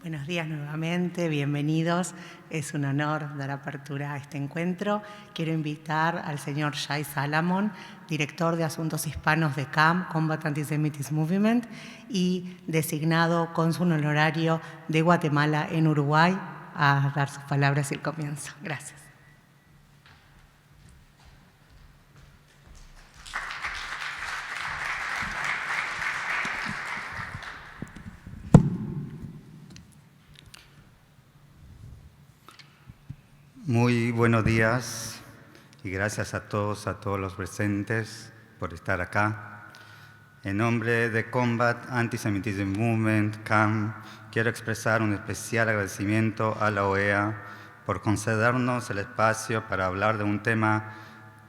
Buenos días nuevamente, bienvenidos. Es un honor dar apertura a este encuentro. Quiero invitar al señor Shai Salamon, director de Asuntos Hispanos de CAM, Combat Anti-Semitism Movement, y designado cónsul honorario de Guatemala en Uruguay, a dar sus palabras y el comienzo. Gracias. Muy buenos días y gracias a todos los presentes por estar acá. En nombre de Combat Anti-Semitism Movement, CAM, quiero expresar un especial agradecimiento a la OEA por concedernos el espacio para hablar de un tema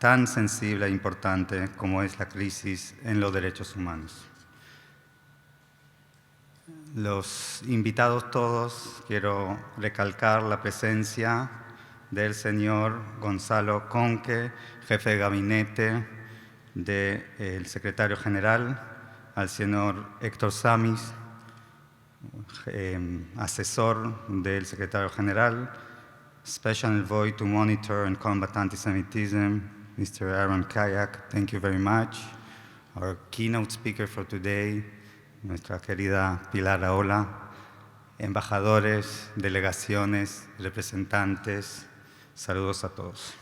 tan sensible e importante como es la crisis en los derechos humanos. Los invitados todos, quiero recalcar la presencia del señor Gonzalo Conque, jefe de gabinete del secretario general, al señor Héctor Samis, asesor del secretario general, Special Envoy to Monitor and Combat Anti-Semitism, Mr. Aaron Kayak, thank you very much. Our keynote speaker for today, nuestra querida Pilar Raola, embajadores, delegaciones, representantes, saludos a todos.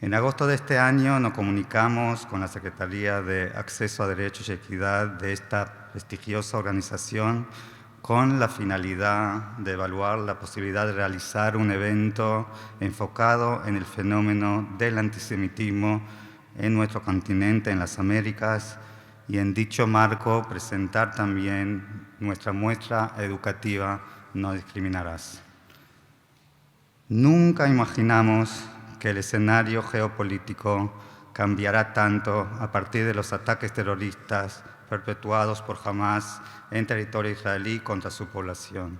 En agosto de este año nos comunicamos con la Secretaría de Acceso a Derechos y Equidad de esta prestigiosa organización con la finalidad de evaluar la posibilidad de realizar un evento enfocado en el fenómeno del antisemitismo en nuestro continente, en las Américas, y en dicho marco presentar también nuestra muestra educativa No discriminarás. Nunca imaginamos que el escenario geopolítico cambiará tanto a partir de los ataques terroristas perpetuados por Hamás en territorio israelí contra su población.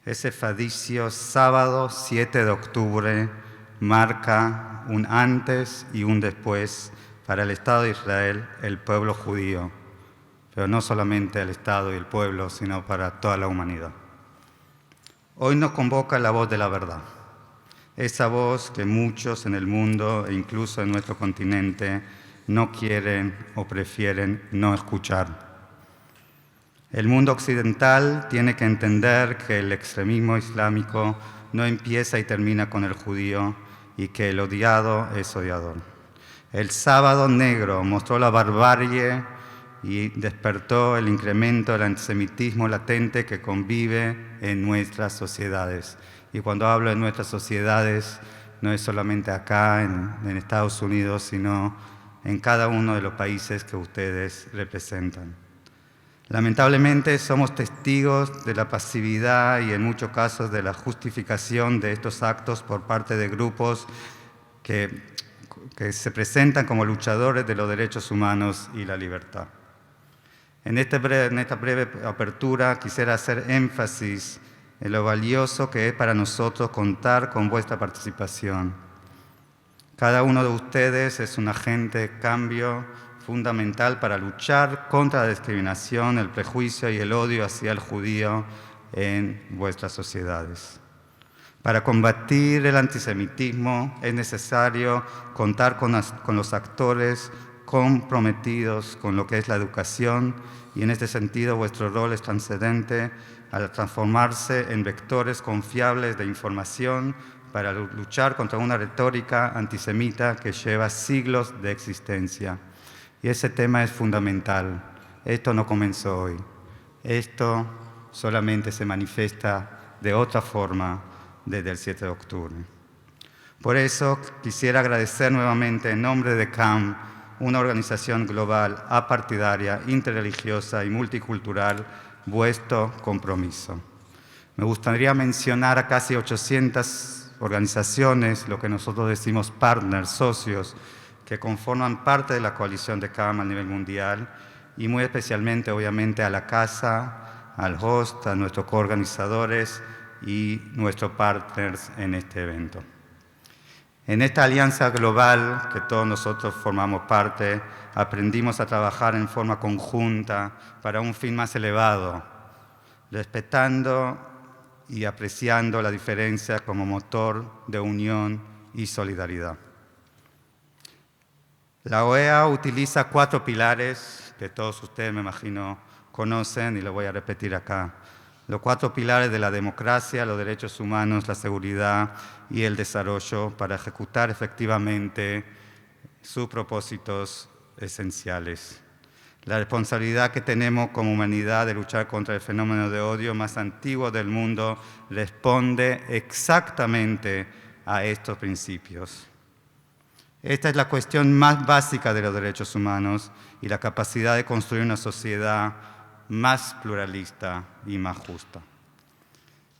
Ese fadicio sábado 7 de octubre marca un antes y un después para el Estado de Israel, el pueblo judío, pero no solamente el Estado y el pueblo, sino para toda la humanidad. Hoy nos convoca la voz de la verdad, esa voz que muchos en el mundo e incluso en nuestro continente no quieren o prefieren no escuchar. El mundo occidental tiene que entender que el extremismo islámico no empieza y termina con el judío y que el odiado es odiador. El sábado negro mostró la barbarie y despertó el incremento del antisemitismo latente que convive en nuestras sociedades. Y cuando hablo de nuestras sociedades, no es solamente acá en Estados Unidos, sino en cada uno de los países que ustedes representan. Lamentablemente somos testigos de la pasividad y en muchos casos de la justificación de estos actos por parte de grupos que se presentan como luchadores de los derechos humanos y la libertad. En esta breve apertura quisiera hacer énfasis en lo valioso que es para nosotros contar con vuestra participación. Cada uno de ustedes es un agente de cambio fundamental para luchar contra la discriminación, el prejuicio y el odio hacia el judío en vuestras sociedades. Para combatir el antisemitismo es necesario contar con los actores comprometidos con lo que es la educación y en este sentido vuestro rol es trascendente al transformarse en vectores confiables de información para luchar contra una retórica antisemita que lleva siglos de existencia. Y ese tema es fundamental. Esto no comenzó hoy. Esto solamente se manifiesta de otra forma desde el 7 de octubre. Por eso quisiera agradecer nuevamente en nombre de CAM, una organización global, apartidaria, interreligiosa y multicultural, vuestro compromiso. Me gustaría mencionar a casi 800 organizaciones, lo que nosotros decimos partners, socios, que conforman parte de la coalición de CAM a nivel mundial y muy especialmente, obviamente, a la casa, al host, a nuestros coorganizadores y nuestros partners en este evento. En esta alianza global que todos nosotros formamos parte, aprendimos a trabajar en forma conjunta para un fin más elevado, respetando y apreciando la diferencia como motor de unión y solidaridad. La OEA utiliza 4 pilares que todos ustedes, me imagino, conocen y lo voy a repetir acá. Los 4 pilares de la democracia, los derechos humanos, la seguridad y el desarrollo para ejecutar efectivamente sus propósitos esenciales. La responsabilidad que tenemos como humanidad de luchar contra el fenómeno de odio más antiguo del mundo responde exactamente a estos principios. Esta es la cuestión más básica de los derechos humanos y la capacidad de construir una sociedad más pluralista y más justa.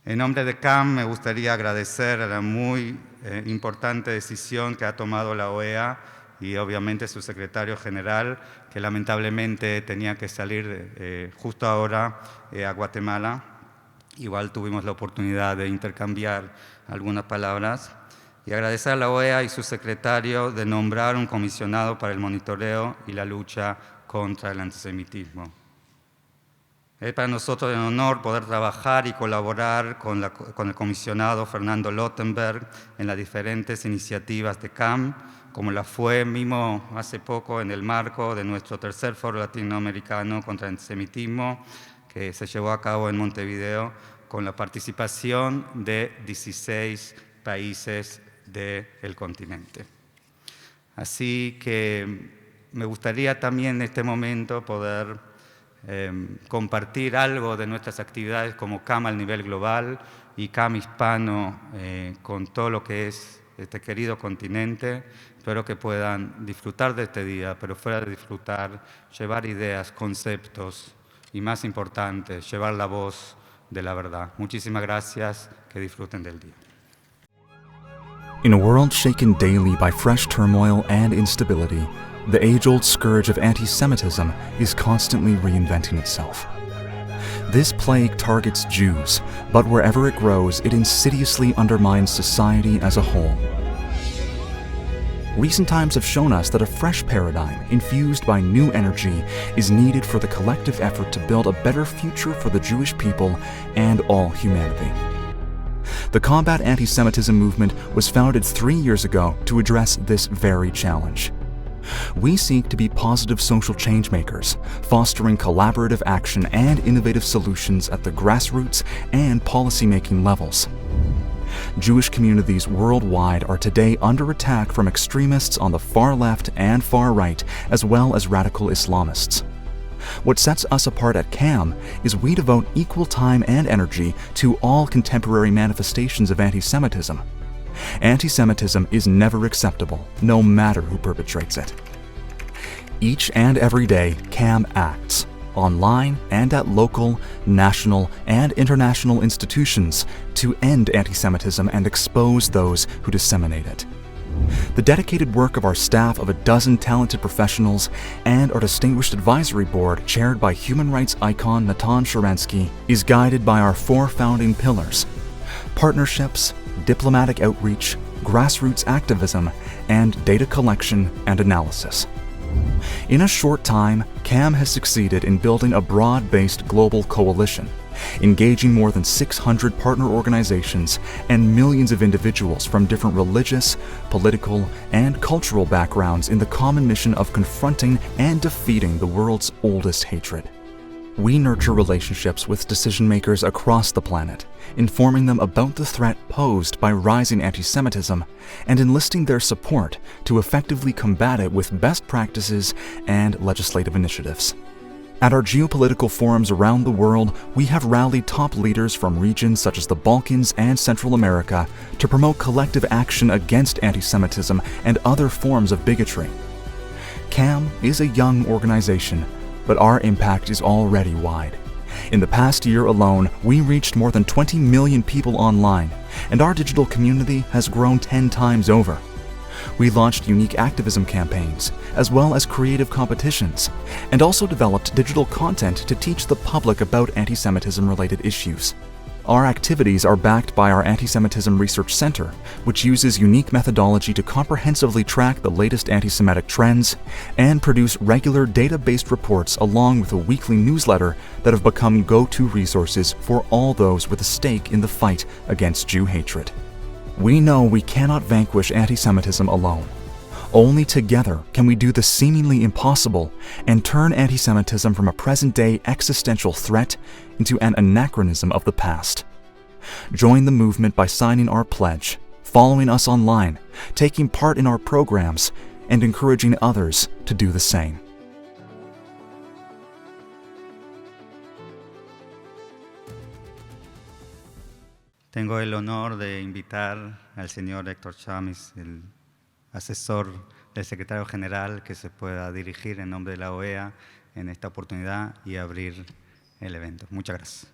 En nombre de CAM me gustaría agradecer a la muy importante decisión que ha tomado la OEA y obviamente su secretario general, que lamentablemente tenía que salir justo ahora a Guatemala. Igual tuvimos la oportunidad de intercambiar algunas palabras. Y agradecer a la OEA y su secretario de nombrar un comisionado para el monitoreo y la lucha contra el antisemitismo. Es para nosotros un honor poder trabajar y colaborar con el comisionado Fernando Lottenberg en las diferentes iniciativas de CAM, como la fue mismo hace poco en el marco de nuestro tercer foro latinoamericano contra el antisemitismo, que se llevó a cabo en Montevideo, con la participación de 16 países del continente. Así que me gustaría también en este momento poder compartir algo de nuestras actividades como CAM al nivel global y CAM hispano con todo lo que es este querido continente. Espero que puedan disfrutar de este día, pero fuera de disfrutar, llevar ideas, conceptos y, más importante, llevar la voz de la verdad. Muchísimas gracias, que disfruten del día. In a world shaken daily by fresh turmoil and instability, the age-old scourge of anti-Semitism is constantly reinventing itself. This plague targets Jews, but wherever it grows, it insidiously undermines society as a whole. Recent times have shown us that a fresh paradigm, infused by new energy, is needed for the collective effort to build a better future for the Jewish people and all humanity. The Combat Anti-Semitism movement was founded 3 years ago to address this very challenge. We seek to be positive social changemakers, fostering collaborative action and innovative solutions at the grassroots and policymaking levels. Jewish communities worldwide are today under attack from extremists on the far left and far right, as well as radical Islamists. What sets us apart at CAM is we devote equal time and energy to all contemporary manifestations of anti-Semitism. Anti-Semitism is never acceptable, no matter who perpetrates it. Each and every day, CAM acts, online and at local, national, and international institutions, to end anti-Semitism and expose those who disseminate it. The dedicated work of our staff of 12 talented professionals and our distinguished advisory board, chaired by human rights icon Natan Sharansky, is guided by our 4 founding pillars: partnerships, diplomatic outreach, grassroots activism, and data collection and analysis. In a short time, CAM has succeeded in building a broad-based global coalition, engaging more than 600 partner organizations and millions of individuals from different religious, political, and cultural backgrounds in the common mission of confronting and defeating the world's oldest hatred. We nurture relationships with decision-makers across the planet, informing them about the threat posed by rising anti-Semitism and enlisting their support to effectively combat it with best practices and legislative initiatives. At our geopolitical forums around the world, we have rallied top leaders from regions such as the Balkans and Central America to promote collective action against anti-Semitism and other forms of bigotry. CAM is a young organization, but our impact is already wide. In the past year alone, we reached more than 20 million people online, and our digital community has grown 10 times over. We launched unique activism campaigns, as well as creative competitions, and also developed digital content to teach the public about anti-Semitism-related issues. Our activities are backed by our Anti-Semitism Research Center, which uses unique methodology to comprehensively track the latest anti-Semitic trends and produce regular data-based reports along with a weekly newsletter that have become go-to resources for all those with a stake in the fight against Jew hatred. We know we cannot vanquish anti-Semitism alone. Only together can we do the seemingly impossible and turn anti-Semitism from a present-day existential threat into an anachronism of the past. Join the movement by signing our pledge, following us online, taking part in our programs, and encouraging others to do the same. Tengo el honor de invitar al señor Héctor Chamis, el asesor del secretario general, que se pueda dirigir en nombre de la OEA en esta oportunidad y abrir el evento. Muchas gracias.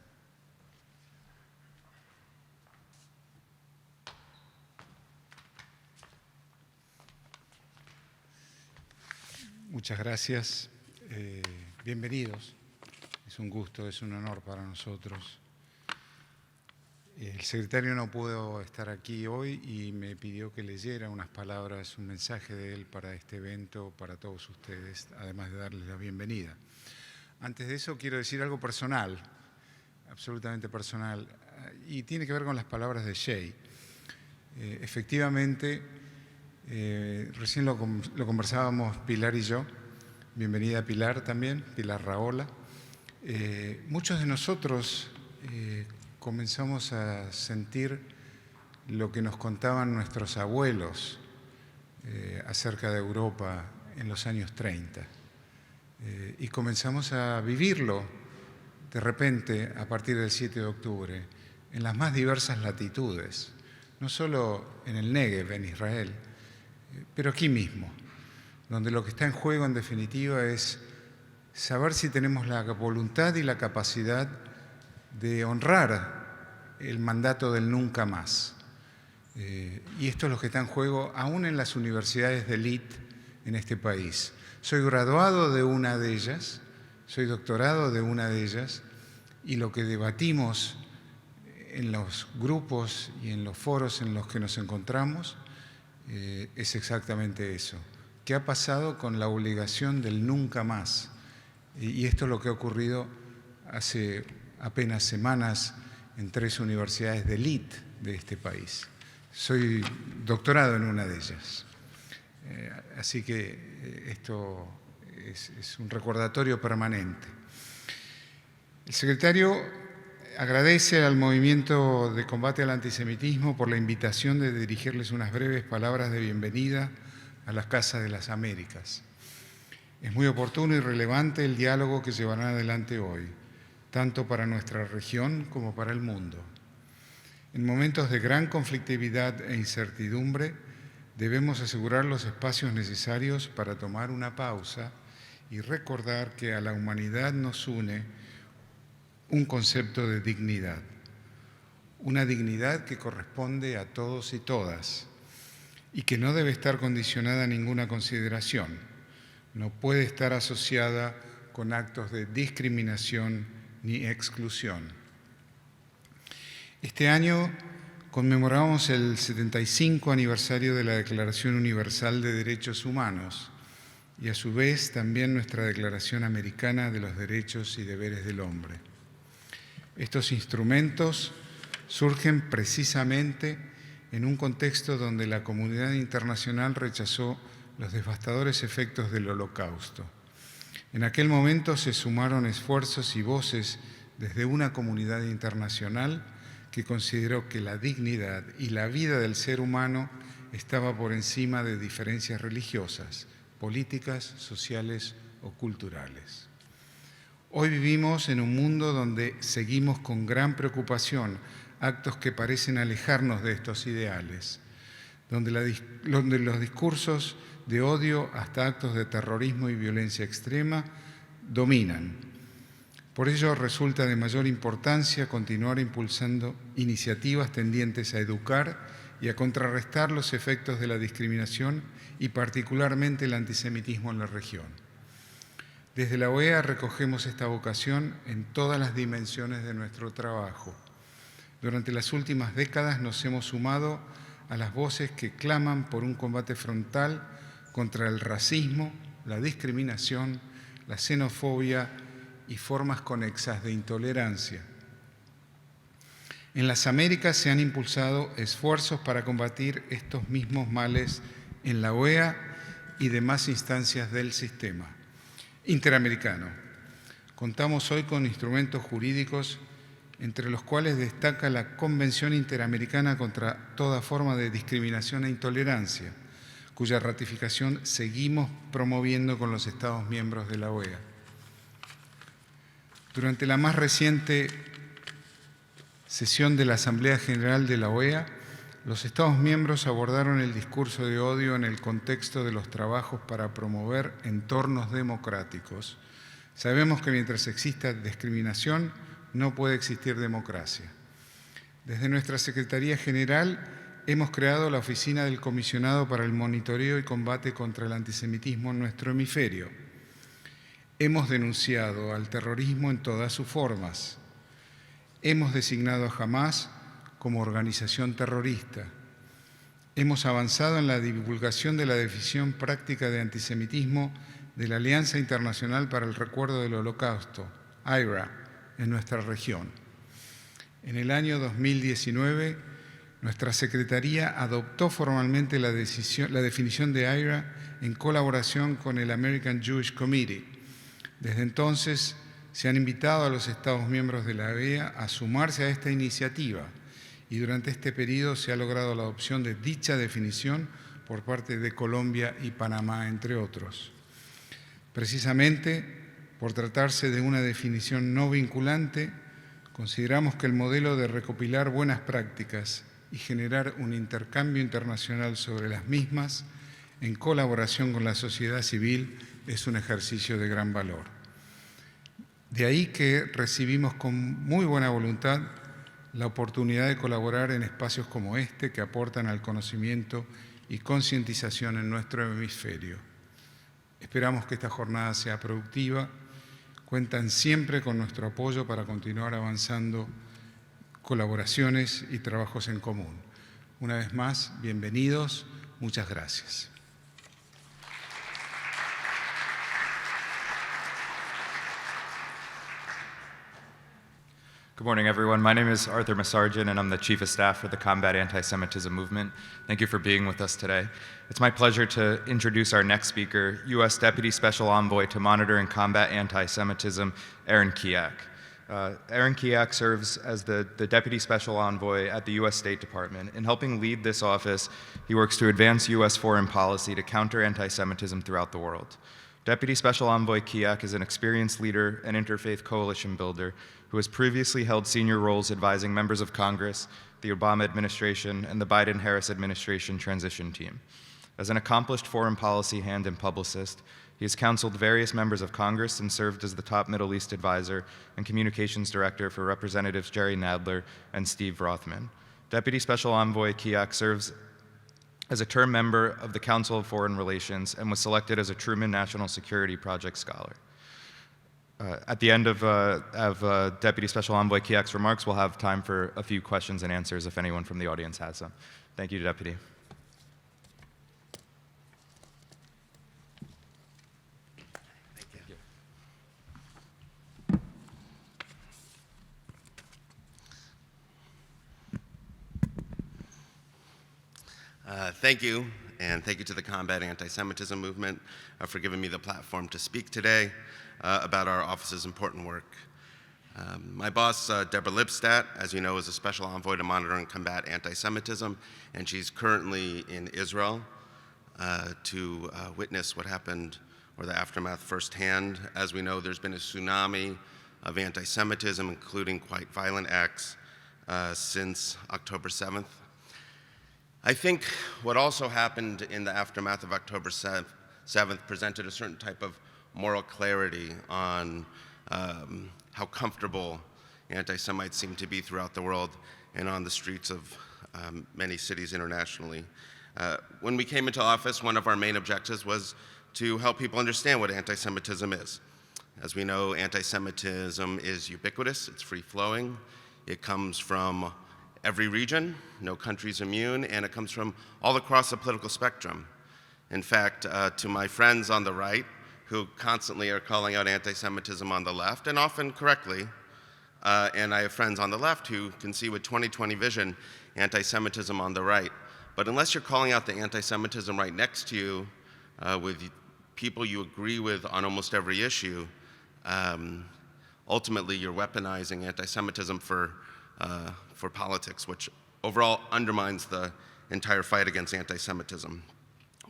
Muchas gracias. Bienvenidos. Es un gusto, es un honor para nosotros. El secretario no pudo estar aquí hoy y me pidió que leyera unas palabras, un mensaje de él para este evento, para todos ustedes, además de darles la bienvenida. Antes de eso quiero decir algo personal, absolutamente personal, y tiene que ver con las palabras de Shay. Efectivamente, recién lo conversábamos Pilar y yo. Bienvenida Pilar también, Pilar Raola. Muchos de nosotros comenzamos a sentir lo que nos contaban nuestros abuelos acerca de Europa en los años 30. Y comenzamos a vivirlo de repente a partir del 7 de octubre en las más diversas latitudes, no solo en el Negev, en Israel, pero aquí mismo, donde lo que está en juego en definitiva es saber si tenemos la voluntad y la capacidad de honrar el mandato del nunca más. Y esto es lo que está en juego aún en las universidades de élite en este país. Soy graduado de una de ellas, soy doctorado de una de ellas, y lo que debatimos en los grupos y en los foros en los que nos encontramos es exactamente eso. ¿Qué ha pasado con la obligación del nunca más? Y esto es lo que ha ocurrido hace apenas semanas en 3 universidades de élite de este país. Soy doctorado en una de ellas. Así que esto es un recordatorio permanente. El secretario agradece al Movimiento de Combate al Antisemitismo por la invitación de dirigirles unas breves palabras de bienvenida a las Casas de las Américas. Es muy oportuno y relevante el diálogo que llevarán adelante hoy, tanto para nuestra región como para el mundo. En momentos de gran conflictividad e incertidumbre, debemos asegurar los espacios necesarios para tomar una pausa y recordar que a la humanidad nos une un concepto de dignidad, una dignidad que corresponde a todos y todas y que no debe estar condicionada a ninguna consideración, no puede estar asociada con actos de discriminación ni exclusión. Este año conmemoramos el 75 aniversario de la Declaración Universal de Derechos Humanos y a su vez también nuestra Declaración Americana de los Derechos y Deberes del Hombre. Estos instrumentos surgen precisamente en un contexto donde la comunidad internacional rechazó los devastadores efectos del Holocausto. En aquel momento se sumaron esfuerzos y voces desde una comunidad internacional que consideró que la dignidad y la vida del ser humano estaba por encima de diferencias religiosas, políticas, sociales o culturales. Hoy vivimos en un mundo donde seguimos con gran preocupación actos que parecen alejarnos de estos ideales, donde los discursos de odio hasta actos de terrorismo y violencia extrema dominan. Por ello resulta de mayor importancia continuar impulsando iniciativas tendientes a educar y a contrarrestar los efectos de la discriminación y particularmente el antisemitismo en la región. Desde la OEA recogemos esta vocación en todas las dimensiones de nuestro trabajo. Durante las últimas décadas nos hemos sumado a las voces que claman por un combate frontal contra el racismo, la discriminación, la xenofobia y formas conexas de intolerancia. En las Américas se han impulsado esfuerzos para combatir estos mismos males en la OEA y demás instancias del sistema interamericano. Contamos hoy con instrumentos jurídicos entre los cuales destaca la Convención Interamericana contra toda forma de discriminación e intolerancia, cuya ratificación seguimos promoviendo con los Estados miembros de la OEA. Durante la más reciente sesión de la Asamblea General de la OEA, los Estados miembros abordaron el discurso de odio en el contexto de los trabajos para promover entornos democráticos. Sabemos que mientras exista discriminación, no puede existir democracia. Desde nuestra Secretaría General hemos creado la Oficina del Comisionado para el Monitoreo y Combate contra el Antisemitismo en nuestro hemisferio. Hemos denunciado al terrorismo en todas sus formas. Hemos designado a Hamás como organización terrorista. Hemos avanzado en la divulgación de la definición práctica de antisemitismo de la Alianza Internacional para el Recuerdo del Holocausto, AIRA, en nuestra región. En el año 2019, nuestra Secretaría adoptó formalmente la definición de AIRA en colaboración con el American Jewish Committee. Desde entonces, se han invitado a los Estados miembros de la OEA a sumarse a esta iniciativa y durante este periodo se ha logrado la adopción de dicha definición por parte de Colombia y Panamá, entre otros. Precisamente, por tratarse de una definición no vinculante, consideramos que el modelo de recopilar buenas prácticas y generar un intercambio internacional sobre las mismas, en colaboración con la sociedad civil, es un ejercicio de gran valor. De ahí que recibimos con muy buena voluntad la oportunidad de colaborar en espacios como este que aportan al conocimiento y concientización en nuestro hemisferio. Esperamos que esta jornada sea productiva. Cuentan siempre con nuestro apoyo para continuar avanzando colaboraciones y trabajos en común. Una vez más, bienvenidos. Muchas gracias. Good morning, everyone. My name is Arthur Masarjan, and I'm the Chief of Staff for the Combat Anti-Semitism Movement. Thank you for being with us today. It's my pleasure to introduce our next speaker, U.S. Deputy Special Envoy to Monitor and Combat Anti-Semitism, Aaron Kiak. Aaron Kiak serves as the Deputy Special Envoy at the U.S. State Department. In helping lead this office, he works to advance U.S. foreign policy to counter anti-Semitism throughout the world. Deputy Special Envoy Kiak is an experienced leader and interfaith coalition builder who has previously held senior roles advising members of Congress, the Obama administration, and the Biden-Harris administration transition team. As an accomplished foreign policy hand and publicist, he has counseled various members of Congress and served as the top Middle East advisor and communications director for Representatives Jerry Nadler and Steve Rothman. Deputy Special Envoy Kiak serves as a term member of the Council of Foreign Relations and was selected as a Truman National Security Project Scholar. At the end of Deputy Special Envoy Kiak's remarks, we'll have time for a few questions and answers if anyone from the audience has some. Thank you, Deputy. Thank you, and thank you to the Combat Anti-Semitism Movement for giving me the platform to speak today about our office's important work. My boss, Deborah Lipstadt, as you know, is a special envoy to monitor and combat anti-Semitism, and she's currently in Israel to witness what happened, or the aftermath firsthand. As we know, there's been a tsunami of anti-Semitism, including quite violent acts since October 7th. I think what also happened in the aftermath of October 7th presented a certain type of moral clarity on how comfortable anti-Semites seem to be throughout the world and on the streets of many cities internationally. When we came into office, one of our main objectives was to help people understand what anti-Semitism is. As we know, anti-Semitism is ubiquitous, it's free-flowing, it comes from every region, no country's immune, and it comes from all across the political spectrum. In fact, to my friends on the right, who constantly are calling out anti-Semitism on the left, and often correctly, and I have friends on the left who can see with 20/20 vision anti-Semitism on the right. But unless you're calling out the anti-Semitism right next to you with people you agree with on almost every issue, ultimately you're weaponizing anti-Semitism for politics, which overall undermines the entire fight against anti-Semitism.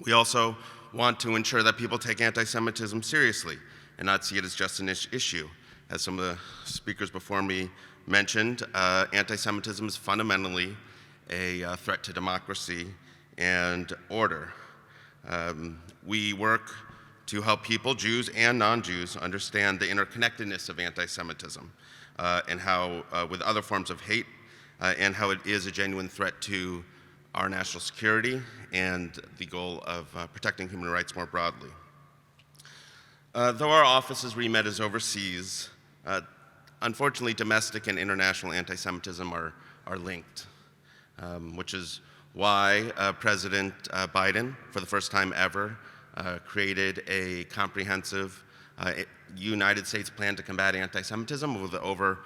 We also want to ensure that people take anti-Semitism seriously and not see it as just an issue. As some of the speakers before me mentioned, anti-Semitism is fundamentally a threat to democracy and order. We work to help people, Jews and non-Jews, understand the interconnectedness of anti-Semitism and how, with other forms of hate, and how it is a genuine threat to our national security and the goal of protecting human rights more broadly. Though our offices remit as overseas, unfortunately domestic and international anti-Semitism are linked, which is why President Biden, for the first time ever, created a comprehensive United States plan to combat anti-Semitism with over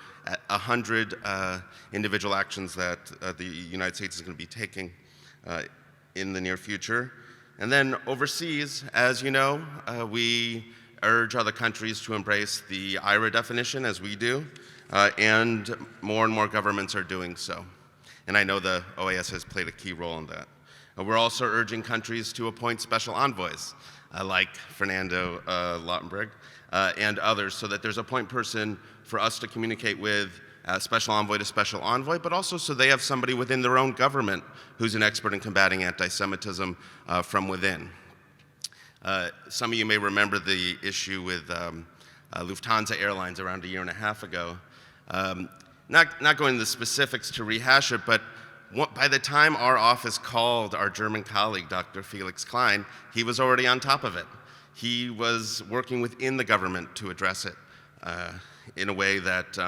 100 individual actions that the United States is going to be taking in the near future. And then overseas, as you know, we urge other countries to embrace the IHRA definition as we do, and more governments are doing so. And I know the OAS has played a key role in that. We're also urging countries to appoint special envoys, like Fernando Lautenberg and others, so that there's a point person for us to communicate with, special envoy to special envoy, but also so they have somebody within their own government who's an expert in combating anti-Semitism from within. Some of you may remember the issue with Lufthansa Airlines around a year and a half ago. Not going into the specifics to rehash it, but by the time our office called our German colleague, Dr. Felix Klein, he was already on top of it. He was working within the government to address it in a way that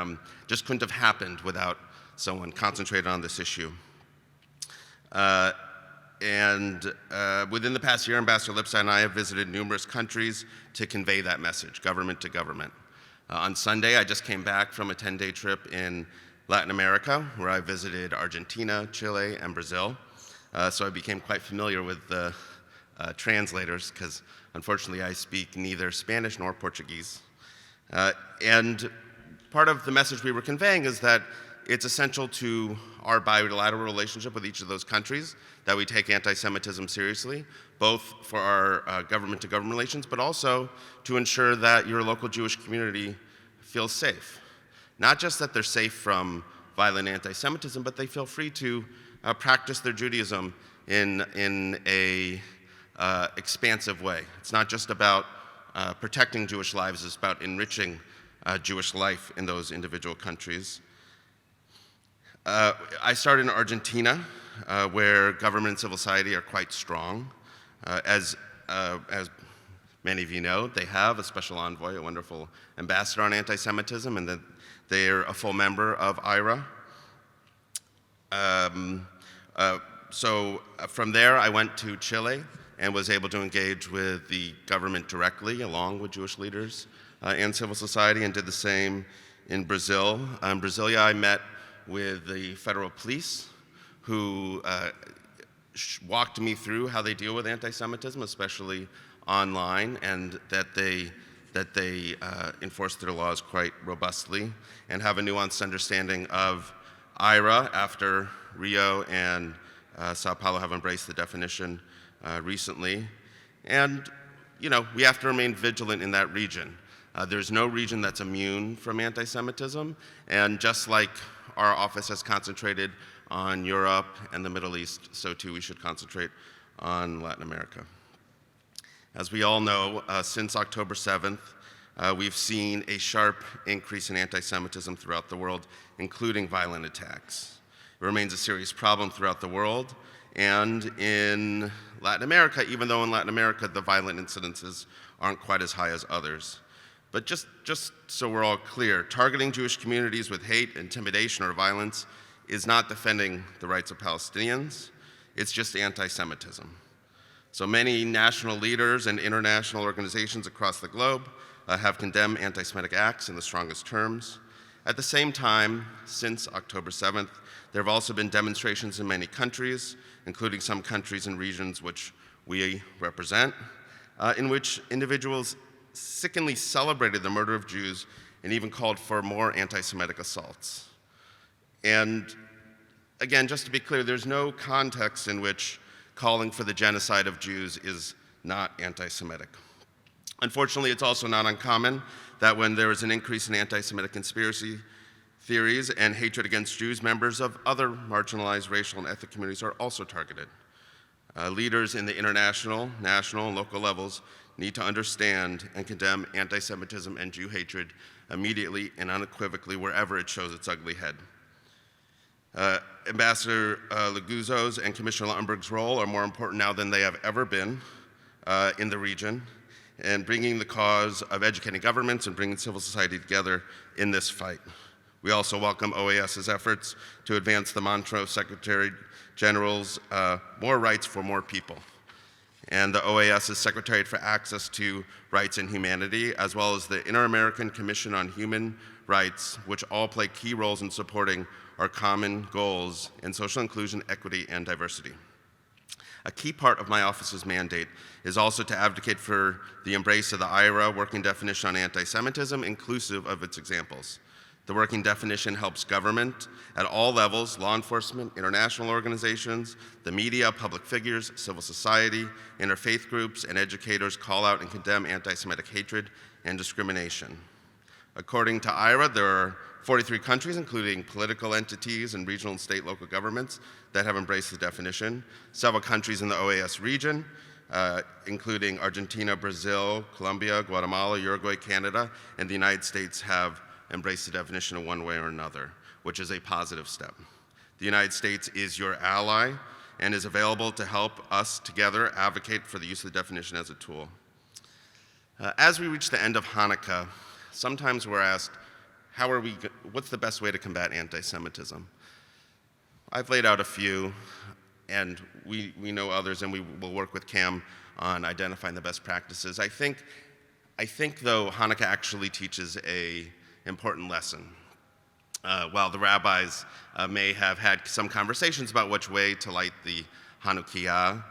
just couldn't have happened without someone concentrated on this issue. Within the past year, Ambassador Lipstadt and I have visited numerous countries to convey that message, government to government. On Sunday, I just came back from a 10-day trip in Latin America, where I visited Argentina, Chile, and Brazil. So I became quite familiar with the translators, because unfortunately I speak neither Spanish nor Portuguese. And part of the message we were conveying is that it's essential to our bilateral relationship with each of those countries that we take anti-Semitism seriously, both for our government-to-government relations, but also to ensure that your local Jewish community feels safe. Not just that they're safe from violent anti-Semitism, but they feel free to practice their Judaism in a expansive way. It's not just about protecting Jewish lives, it's about enriching Jewish life in those individual countries. I started in Argentina, where government and civil society are quite strong. As many of you know, they have a special envoy, a wonderful ambassador on anti-Semitism, and that they're a full member of IHRA. So from there, I went to Chile and was able to engage with the government directly, along with Jewish leaders and civil society, and did the same in Brazil. In Brasilia, I met with the federal police, who walked me through how they deal with anti-Semitism, especially online, and that they enforce their laws quite robustly and have a nuanced understanding of IHRA after Rio and Sao Paulo have embraced the definition recently. And, you know, we have to remain vigilant in that region. There's no region that's immune from anti-Semitism, and just like our office has concentrated on Europe and the Middle East, so too we should concentrate on Latin America. As we all know, since October 7th, we've seen a sharp increase in anti-Semitism throughout the world, including violent attacks. It remains a serious problem throughout the world, and in Latin America, even though in Latin America the violent incidences aren't quite as high as others. But just so we're all clear, targeting Jewish communities with hate, intimidation, or violence is not defending the rights of Palestinians, it's just anti-Semitism. So many national leaders and international organizations across the globe have condemned anti-Semitic acts in the strongest terms. At the same time, since October 7th, there have also been demonstrations in many countries, including some countries and regions which we represent, in which individuals sickeningly celebrated the murder of Jews and even called for more anti-Semitic assaults. And again, just to be clear, there's no context in which calling for the genocide of Jews is not anti-Semitic. Unfortunately, it's also not uncommon that when there is an increase in anti-Semitic conspiracy theories and hatred against Jews, members of other marginalized racial and ethnic communities are also targeted. Leaders in the international, national, and local levels need to understand and condemn anti-Semitism and Jew hatred immediately and unequivocally wherever it shows its ugly head. Ambassador Leguzzo's and Commissioner Lautenberg's role are more important now than they have ever been in the region, and bringing the cause of educating governments and bringing civil society together in this fight. We also welcome OAS's efforts to advance the mantra of Secretary General's more rights for more people, and the OAS's Secretariat for Access to Rights and Humanity, as well as the Inter-American Commission on Human Rights, which all play key roles in supporting our common goals in social inclusion, equity, and diversity. A key part of my office's mandate is also to advocate for the embrace of the IHRA working definition on anti-Semitism, inclusive of its examples. The working definition helps government at all levels, law enforcement, international organizations, the media, public figures, civil society, interfaith groups, and educators call out and condemn anti-Semitic hatred and discrimination. According to IHRA, there are 43 countries, including political entities and regional and state local governments, that have embraced the definition. Several countries in the OAS region, including Argentina, Brazil, Colombia, Guatemala, Uruguay, Canada, and the United States have embraced the definition in one way or another, which is a positive step. The United States is your ally and is available to help us together advocate for the use of the definition as a tool. As we reach the end of Hanukkah, sometimes we're asked, what's the best way to combat anti-Semitism? I've laid out a few, and we know others, and we will work with CAM on identifying the best practices. I think though, Hanukkah actually teaches an important lesson. While the rabbis may have had some conversations about which way to light the Hanukkah,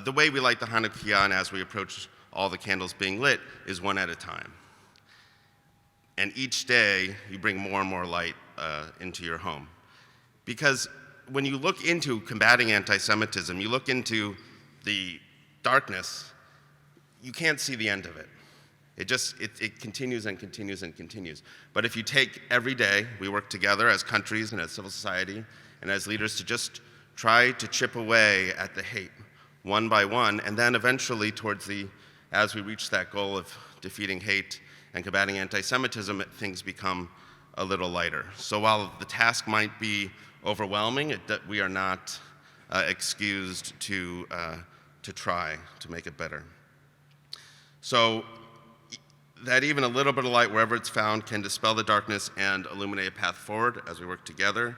the way we light the Hanukkah and as we approach all the candles being lit is one at a time. And each day, you bring more and more light into your home. Because when you look into combating anti-Semitism, you look into the darkness, you can't see the end of it. It continues and continues and continues. But if you take every day, we work together as countries and as civil society and as leaders to just try to chip away at the hate one by one, and then eventually as we reach that goal of defeating hate and combating anti-Semitism, things become a little lighter. So while the task might be overwhelming, we are not excused to try to make it better. So that even a little bit of light, wherever it's found, can dispel the darkness and illuminate a path forward as we work together.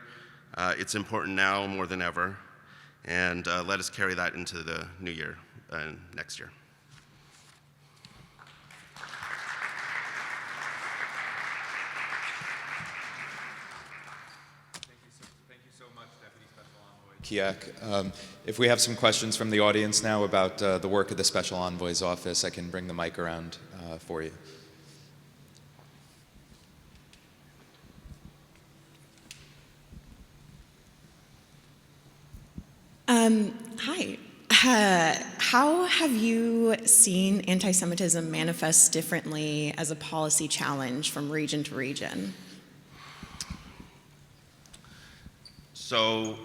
It's important now more than ever, and let us carry that into the new year and next year. Kiak. If we have some questions from the audience now about the work of the Special Envoy's office, I can bring the mic around for you. Hi. How have you seen anti-Semitism manifest differently as a policy challenge from region to region? So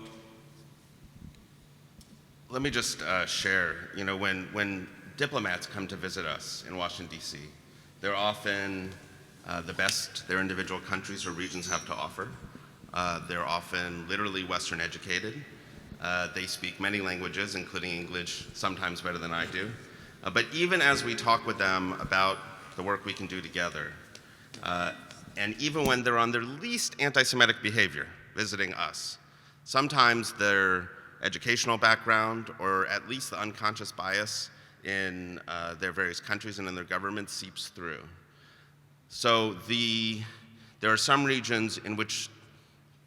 let me just share, when diplomats come to visit us in Washington, D.C., they're often the best their individual countries or regions have to offer. They're often literally Western educated. They speak many languages, including English, sometimes better than I do. But even as we talk with them about the work we can do together, and even when they're on their least anti-Semitic behavior, visiting us, Sometimes their educational background, or at least the unconscious bias in their various countries and in their government seeps through. So there are some regions in which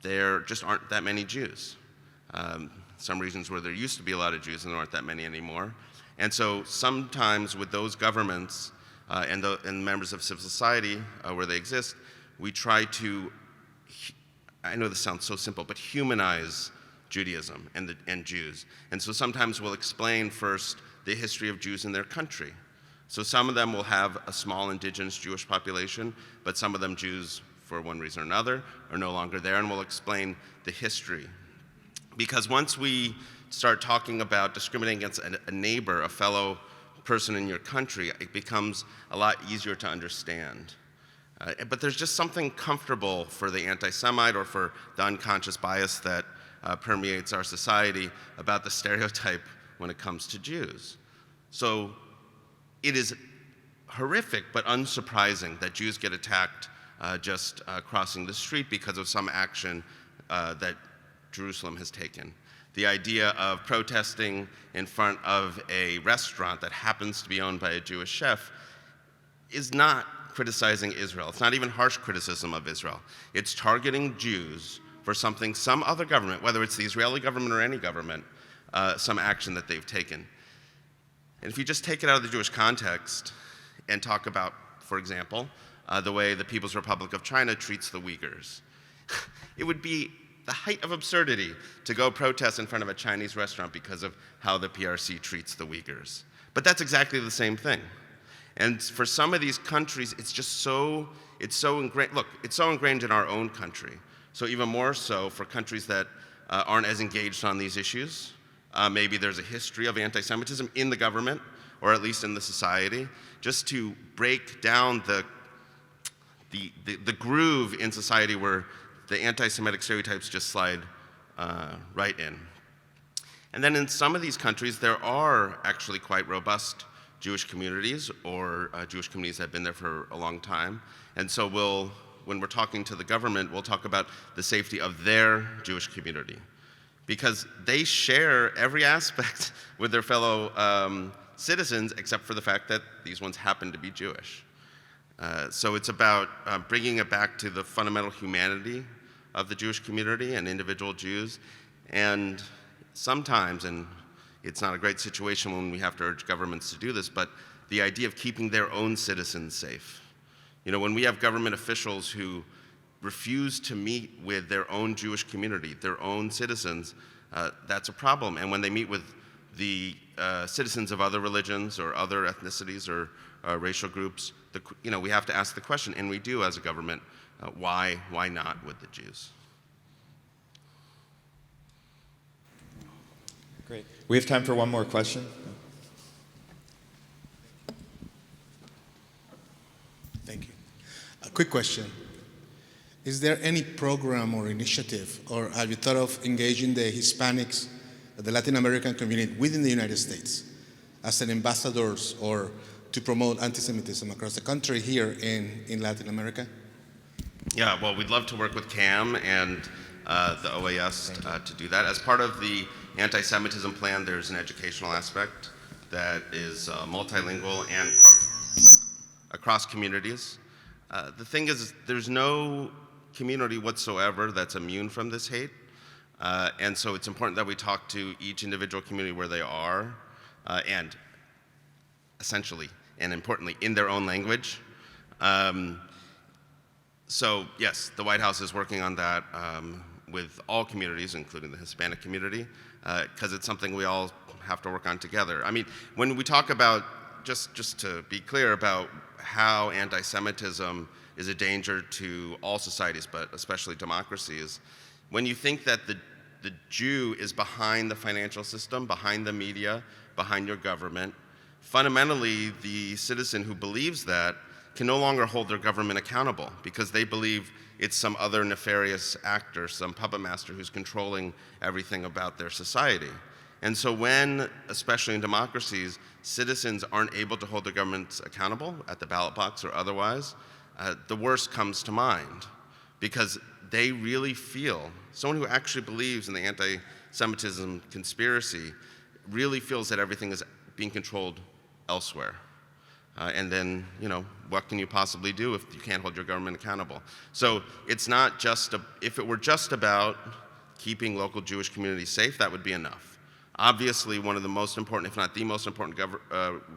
there just aren't that many Jews. Some regions where there used to be a lot of Jews and there aren't that many anymore. And so sometimes with those governments and members of civil society where they exist, we try to, I know this sounds so simple, but humanize Judaism and Jews. And so sometimes we'll explain first the history of Jews in their country. So some of them will have a small indigenous Jewish population, but some of them Jews, for one reason or another, are no longer there, and we'll explain the history. Because once we start talking about discriminating against a neighbor, a fellow person in your country, it becomes a lot easier to understand. But there's just something comfortable for the anti-Semite or for the unconscious bias that permeates our society about the stereotype when it comes to Jews. So it is horrific but unsurprising that Jews get attacked just crossing the street because of some action that Jerusalem has taken. The idea of protesting in front of a restaurant that happens to be owned by a Jewish chef is not criticizing Israel. It's not even harsh criticism of Israel. It's targeting Jews for something some other government, whether it's the Israeli government or any government, some action that they've taken. And if you just take it out of the Jewish context and talk about, for example, the way the People's Republic of China treats the Uyghurs, it would be the height of absurdity to go protest in front of a Chinese restaurant because of how the PRC treats the Uyghurs. But that's exactly the same thing. And for some of these countries, it's so ingrained. Look, it's so ingrained in our own country. So even more so for countries that aren't as engaged on these issues. Maybe there's a history of anti-Semitism in the government, or at least in the society, just to break down the groove in society where the anti-Semitic stereotypes just slide right in. And then in some of these countries, there are actually quite robust Jewish communities, or Jewish communities that have been there for a long time. And so when we're talking to the government, we'll talk about the safety of their Jewish community, because they share every aspect with their fellow citizens, except for the fact that these ones happen to be Jewish. So it's about bringing it back to the fundamental humanity of the Jewish community and individual Jews. And sometimes, and it's not a great situation when we have to urge governments to do this, but the idea of keeping their own citizens safe. You know, when we have government officials who refuse to meet with their own Jewish community, their own citizens, that's a problem. And when they meet with the citizens of other religions or other ethnicities or racial groups, we have to ask the question, and we do as a government, why not with the Jews? Great. We have time for one more question. Thank you. A quick question. Is there any program or initiative, or have you thought of engaging the Hispanics, the Latin American community within the United States as an ambassadors or to promote anti-Semitism across the country here in Latin America? Yeah, well, we'd love to work with CAM and the OAS to do that. As part of the anti-Semitism plan, there's an educational aspect that is multilingual and across communities. The thing is, there's no community whatsoever that's immune from this hate. And so it's important that we talk to each individual community where they are, and essentially, and importantly, in their own language. So yes, the White House is working on that with all communities, including the Hispanic community, because it's something we all have to work on together. I mean, when we talk about, just to be clear about how anti-Semitism is a danger to all societies, but especially democracies, when you think that the Jew is behind the financial system, behind the media, behind your government, fundamentally the citizen who believes that can no longer hold their government accountable because they believe it's some other nefarious actor, some puppet master who's controlling everything about their society. And so when, especially in democracies, citizens aren't able to hold their governments accountable at the ballot box or otherwise, the worst comes to mind, because they really feel, someone who actually believes in the anti-Semitism conspiracy really feels that everything is being controlled elsewhere. And then, what can you possibly do if you can't hold your government accountable? So it's not just, if it were just about keeping local Jewish communities safe, that would be enough. Obviously, one of the most important, if not the most important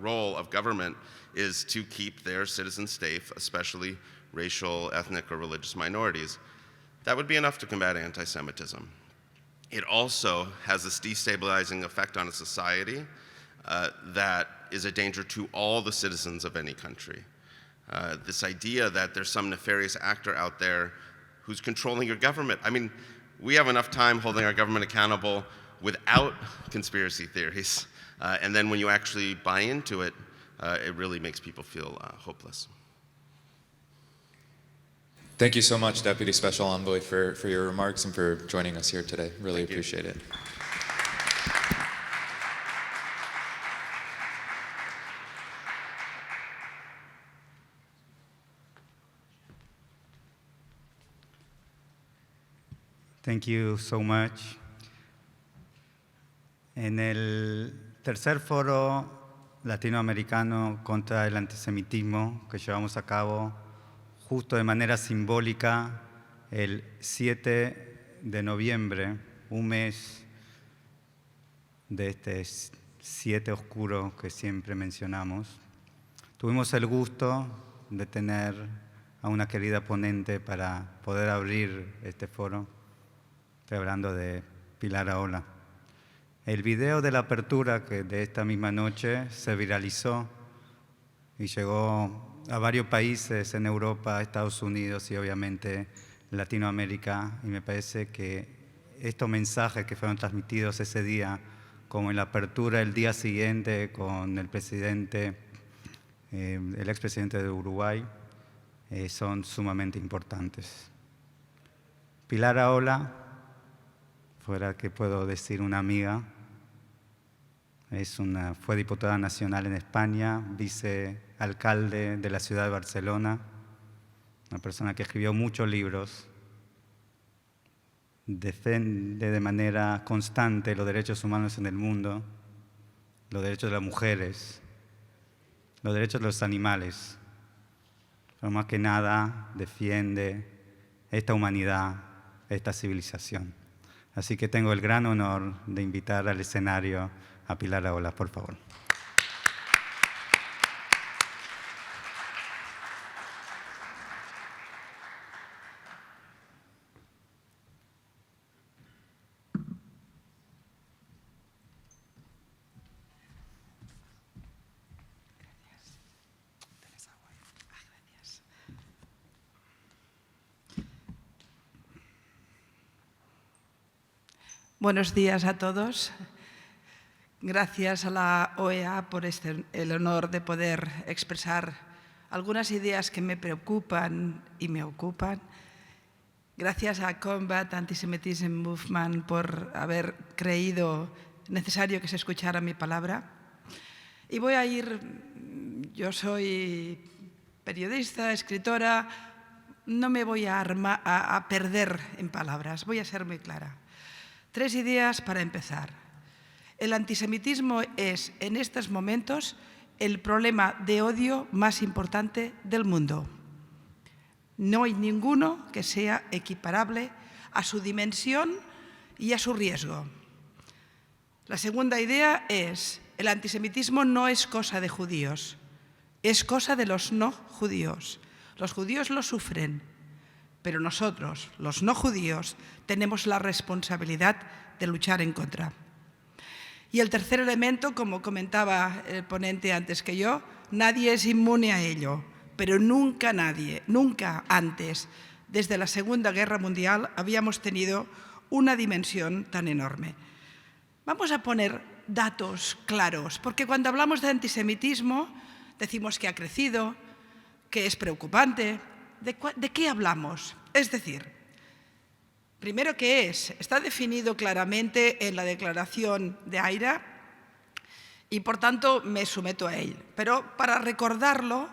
role of government is to keep their citizens safe, especially racial, ethnic, or religious minorities. That would be enough to combat anti-Semitism. It also has this destabilizing effect on a society that is a danger to all the citizens of any country. This idea that there's some nefarious actor out there who's controlling your government. I mean, we have enough time holding our government accountable without conspiracy theories. And then when you actually buy into it, it really makes people feel hopeless. Thank you so much, Deputy Special Envoy, for your remarks and for joining us here today. Really Thank you. appreciate it. Thank you so much. En el tercer foro latinoamericano contra el antisemitismo que llevamos a cabo justo de manera simbólica el 7 de noviembre, un mes de este 7 oscuro que siempre mencionamos, tuvimos el gusto de tener a una querida ponente para poder abrir este foro. Estoy hablando de Pilar Rahola. El video de la apertura de esta misma noche se viralizó y llegó a varios países en Europa, Estados Unidos y obviamente Latinoamérica, y me parece que estos mensajes que fueron transmitidos ese día, como en la apertura el día siguiente con el presidente, el expresidente de Uruguay, son sumamente importantes. Pilar Rahola, fuera que puedo decir una amiga, fue diputada nacional en España, vicealcalde de la ciudad de Barcelona, una persona que escribió muchos libros, defiende de manera constante los derechos humanos en el mundo, los derechos de las mujeres, los derechos de los animales, pero más que nada defiende esta humanidad, esta civilización. Así que tengo el gran honor de invitar al escenario a Pilar Rahola, por favor. Buenos días a todos. Gracias a la OEA por el honor de poder expresar algunas ideas que me preocupan y me ocupan. Gracias a Combat Anti-Semitism Movement por haber creído necesario que se escuchara mi palabra. Y voy a ir, yo soy periodista, escritora, no me voy a perder en palabras, voy a ser muy clara. 3 ideas para empezar. El antisemitismo es, en estos momentos, el problema de odio más importante del mundo. No hay ninguno que sea equiparable a su dimensión y a su riesgo. La segunda idea es, el antisemitismo no es cosa de judíos, es cosa de los no judíos. Los judíos lo sufren, pero nosotros, los no judíos, tenemos la responsabilidad de luchar en contra. Y el tercer elemento, como comentaba el ponente antes que yo, nadie es inmune a ello, pero nunca nadie, nunca antes, desde la Segunda Guerra Mundial, habíamos tenido una dimensión tan enorme. Vamos a poner datos claros, porque cuando hablamos de antisemitismo decimos que ha crecido, que es preocupante. ¿De qué hablamos? Es decir, primero, ¿qué es? Está definido claramente en la Declaración de Haia y, por tanto, me someto a él. Pero para recordarlo,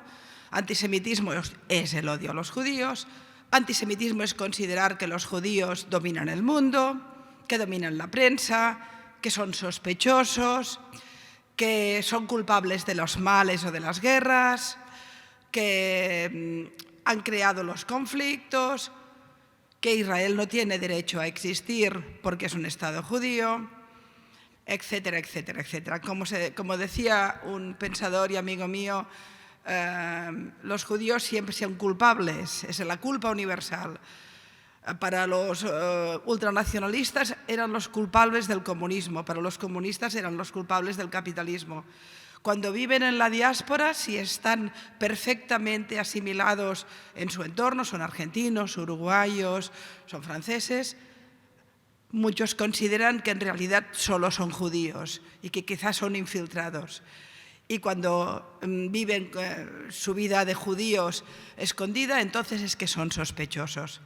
antisemitismo es el odio a los judíos, Antisemitismo es considerar que los judíos dominan el mundo, que dominan la prensa, que son sospechosos, que son culpables de los males o de las guerras, que han creado los conflictos, que Israel no tiene derecho a existir porque es un Estado judío, etcétera, etcétera, etcétera. Como decía un pensador y amigo mío, los judíos siempre son culpables, es la culpa universal. Para los ultranacionalistas eran los culpables del comunismo, para los comunistas eran los culpables del capitalismo. Cuando viven en la diáspora, si están perfectamente asimilados en su entorno, son argentinos, uruguayos, son franceses, muchos consideran que en realidad solo son judíos y que quizás son infiltrados. Y cuando viven su vida de judíos escondida, entonces es que son sospechosos.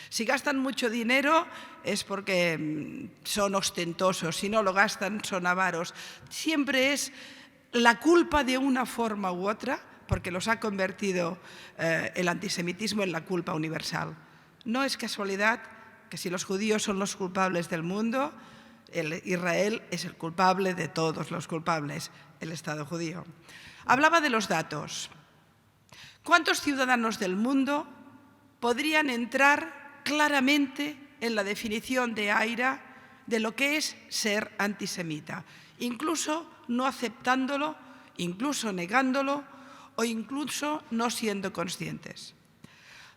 Si gastan mucho dinero es porque son ostentosos, si no lo gastan son avaros. Siempre es la culpa de una forma u otra, porque los ha convertido el antisemitismo en la culpa universal. No es casualidad que si los judíos son los culpables del mundo, Israel es el culpable de todos los culpables, el Estado judío. Hablaba de los datos. ¿Cuántos ciudadanos del mundo podrían entrar claramente en la definición de AIRA de lo que es ser antisemita, incluso no aceptándolo, incluso negándolo o incluso no siendo conscientes?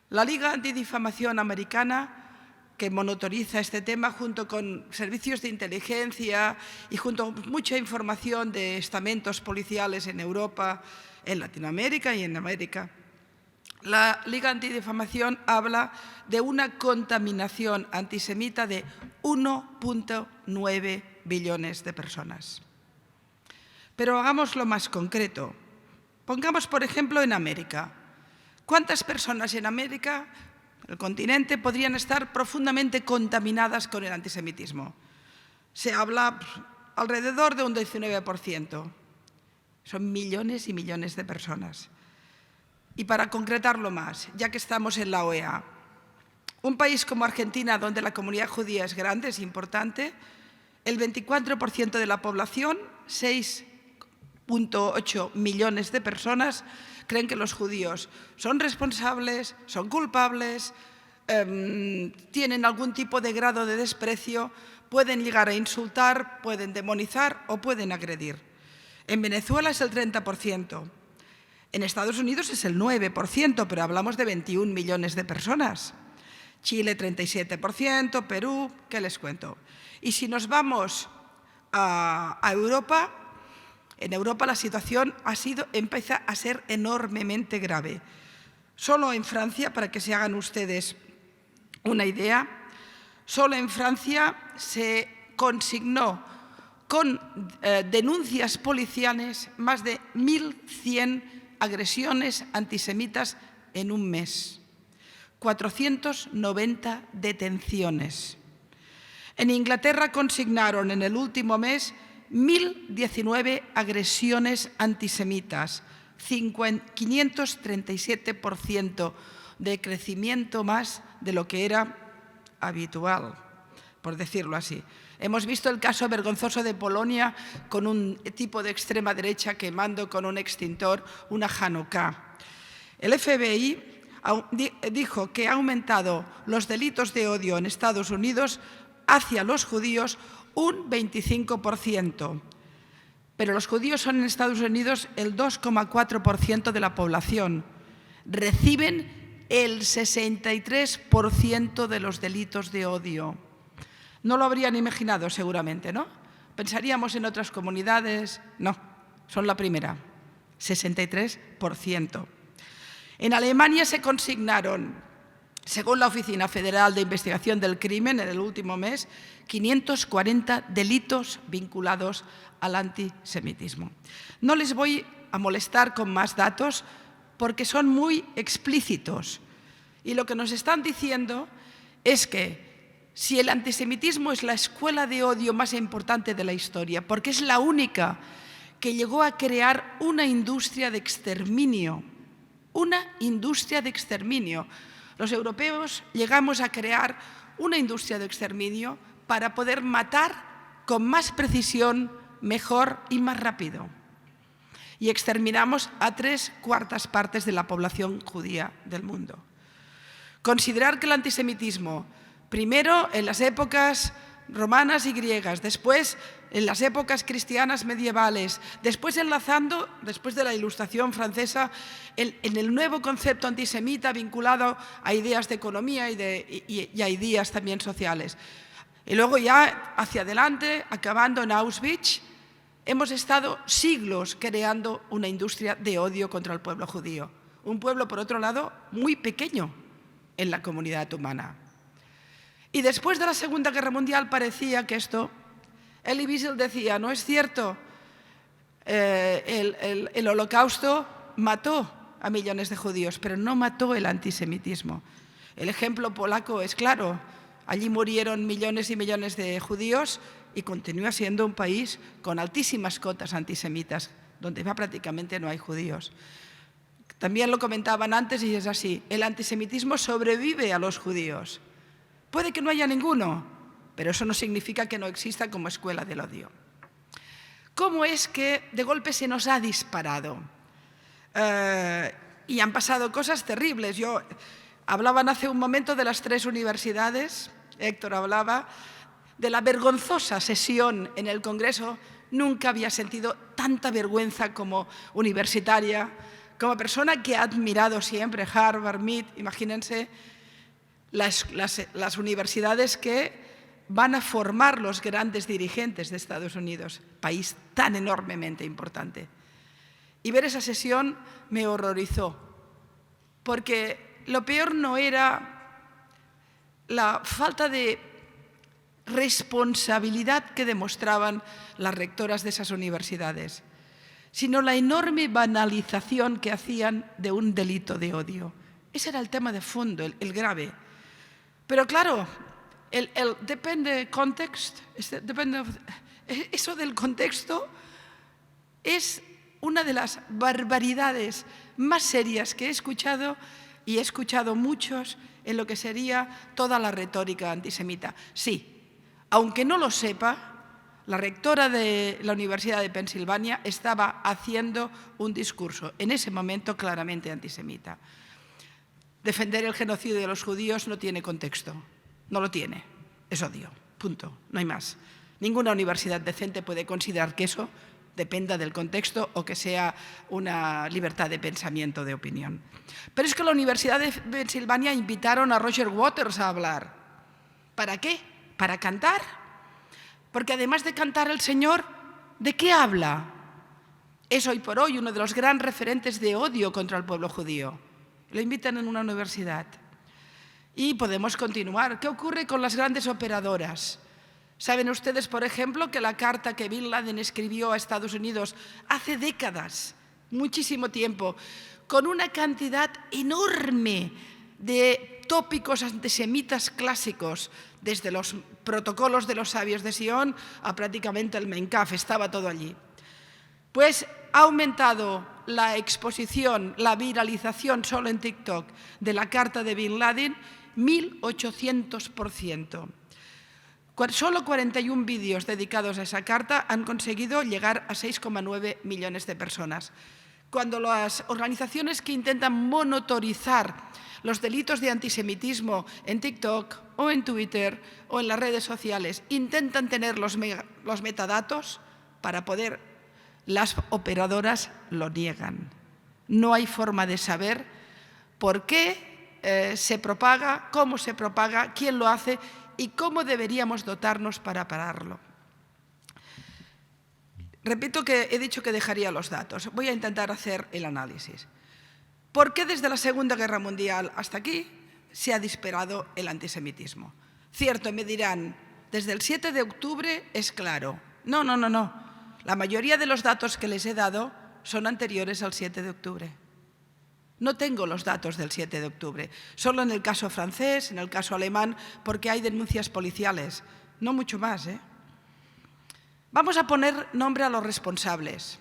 La Liga Antidifamación Americana, que monitoriza este tema junto con servicios de inteligencia y junto con mucha información de estamentos policiales en Europa, en Latinoamérica y en América, la Liga Antidifamación habla de una contaminación antisemita de 1,9 billones de personas. Pero hagámoslo más concreto. Pongamos, por ejemplo, en América. ¿Cuántas personas en América, el continente, podrían estar profundamente contaminadas con el antisemitismo? Se habla alrededor de un 19%. Son millones y millones de personas. Y para concretarlo más, ya que estamos en la OEA, un país como Argentina, donde la comunidad judía es grande, es importante, el 24% de la población, 6,8 millones de personas, creen que los judíos son responsables, son culpables, tienen algún tipo de grado de desprecio, pueden llegar a insultar, pueden demonizar o pueden agredir. En Venezuela es el 30%. En Estados Unidos es el 9%, pero hablamos de 21 millones de personas. Chile 37%, Perú, ¿qué les cuento? Y si nos vamos a Europa, en Europa la situación empieza a ser enormemente grave. Solo en Francia, para que se hagan ustedes una idea, solo en Francia se consignó con denuncias policiales más de 1.100 agresiones antisemitas en un mes, 490 detenciones. En Inglaterra consignaron en el último mes 1.019 agresiones antisemitas, 537% de crecimiento más de lo que era habitual, por decirlo así. Hemos visto el caso vergonzoso de Polonia con un tipo de extrema derecha quemando con un extintor una Hanukkah. El FBI dijo que ha aumentado los delitos de odio en Estados Unidos hacia los judíos un 25%. Pero los judíos son en Estados Unidos el 2,4% de la población. Reciben el 63% de los delitos de odio. No lo habrían imaginado seguramente, ¿no? Pensaríamos en otras comunidades. No, son la primera, 63%. En Alemania se consignaron, según la Oficina Federal de Investigación del Crimen, en el último mes, 540 delitos vinculados al antisemitismo. No les voy a molestar con más datos porque son muy explícitos. Y lo que nos están diciendo es que si el antisemitismo es la escuela de odio más importante de la historia, porque es la única que llegó a crear una industria de exterminio, los europeos llegamos a crear una industria de exterminio para poder matar con más precisión, mejor y más rápido. Y exterminamos a 3/4 partes de la población judía del mundo. Considerar que el antisemitismo, primero en las épocas romanas y griegas, después en las épocas cristianas medievales, después enlazando, después de la Ilustración francesa, en el nuevo concepto antisemita vinculado a ideas de economía y a ideas también sociales. Y luego ya hacia adelante, acabando en Auschwitz, hemos estado siglos creando una industria de odio contra el pueblo judío. Un pueblo, por otro lado, muy pequeño en la comunidad humana. Y después de la Segunda Guerra Mundial parecía que esto, Elie Wiesel decía, no es cierto, el Holocausto mató a millones de judíos, pero no mató el antisemitismo. El ejemplo polaco es claro, allí murieron millones y millones de judíos y continúa siendo un país con altísimas cotas antisemitas, donde ya prácticamente no hay judíos. También lo comentaban antes y es así, el antisemitismo sobrevive a los judíos. Puede que no haya ninguno, pero eso no significa que no exista como escuela del odio. ¿Cómo es que de golpe se nos ha disparado? Y han pasado cosas terribles. Hablaban hace un momento de las 3 universidades, Héctor hablaba de la vergonzosa sesión en el Congreso. Nunca había sentido tanta vergüenza como universitaria, como persona que ha admirado siempre Harvard, MIT, imagínense, las universidades que van a formar los grandes dirigentes de Estados Unidos, país tan enormemente importante. Y ver esa sesión me horrorizó, porque lo peor no era la falta de responsabilidad que demostraban las rectoras de esas universidades, sino la enorme banalización que hacían de un delito de odio. Ese era el tema de fondo, el grave. Pero claro, depende context, eso del contexto es una de las barbaridades más serias que he escuchado, y he escuchado muchos en lo que sería toda la retórica antisemita. Sí, aunque no lo sepa, la rectora de la Universidad de Pensilvania estaba haciendo un discurso, en ese momento claramente antisemita. Defender el genocidio de los judíos no tiene contexto, no lo tiene, es odio, punto, no hay más. Ninguna universidad decente puede considerar que eso dependa del contexto o que sea una libertad de pensamiento, de opinión. Pero es que la Universidad de Pensilvania invitaron a Roger Waters a hablar. ¿Para qué? ¿Para cantar? Porque además de cantar el Señor, ¿de qué habla? Es hoy por hoy uno de los grandes referentes de odio contra el pueblo judío. Lo invitan en una universidad. Y podemos continuar. ¿Qué ocurre con las grandes operadoras? ¿Saben ustedes, por ejemplo, que la carta que Bin Laden escribió a Estados Unidos hace décadas, muchísimo tiempo, con una cantidad enorme de tópicos antisemitas clásicos, desde los protocolos de los sabios de Sion a prácticamente el Mein Kampf, estaba todo allí? Pues ha aumentado la exposición, la viralización solo en TikTok de la carta de Bin Laden 1800%. Solo 41 vídeos dedicados a esa carta han conseguido llegar a 6,9 millones de personas. Cuando las organizaciones que intentan monitorizar los delitos de antisemitismo en TikTok o en Twitter o en las redes sociales intentan tener los metadatos para poder, las operadoras lo niegan. No hay forma de saber por qué se propaga, cómo se propaga, quién lo hace y cómo deberíamos dotarnos para pararlo. Repito que he dicho que dejaría los datos. Voy a intentar hacer el análisis. ¿Por qué desde la Segunda Guerra Mundial hasta aquí se ha disparado el antisemitismo? Cierto, me dirán, desde el 7 de octubre es claro. No. La mayoría de los datos que les he dado son anteriores al 7 de octubre. No tengo los datos del 7 de octubre, solo en el caso francés, en el caso alemán, porque hay denuncias policiales, no mucho más. Vamos a poner nombre a los responsables.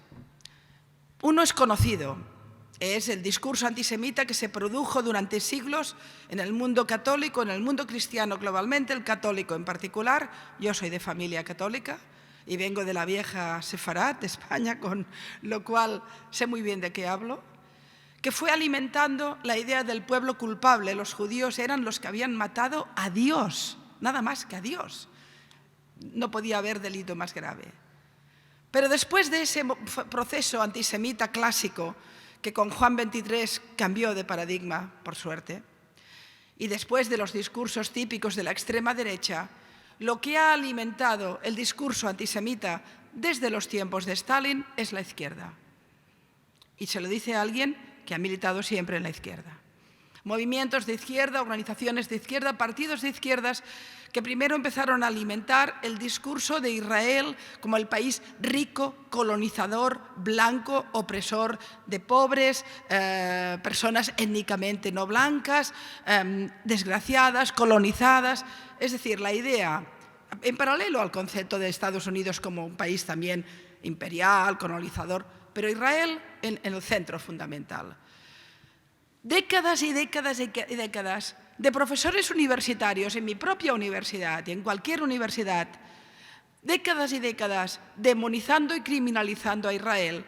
Uno es conocido, Es el discurso antisemita que se produjo durante siglos en el mundo católico, en el mundo cristiano globalmente, el católico en particular. Yo soy de familia católica y vengo de la vieja Sefarat de España, con lo cual sé muy bien de qué hablo, que fue alimentando la idea del pueblo culpable. Los judíos eran los que habían matado a Dios, nada más que a Dios. No podía haber delito más grave. Pero después de ese proceso antisemita clásico, que con Juan XXIII cambió de paradigma, por suerte, y después de los discursos típicos de la extrema derecha, lo que ha alimentado el discurso antisemita desde los tiempos de Stalin es la izquierda. Y se lo dice a alguien que ha militado siempre en la izquierda. Movimientos de izquierda, organizaciones de izquierda, partidos de izquierdas que primero empezaron a alimentar el discurso de Israel como el país rico, colonizador, blanco, opresor de pobres, personas étnicamente no blancas, desgraciadas, colonizadas. Es decir, la idea, en paralelo al concepto de Estados Unidos como un país también imperial, colonizador, pero Israel en el centro fundamental. Décadas y décadas y décadas de profesores universitarios en mi propia universidad y en cualquier universidad, décadas y décadas demonizando y criminalizando a Israel,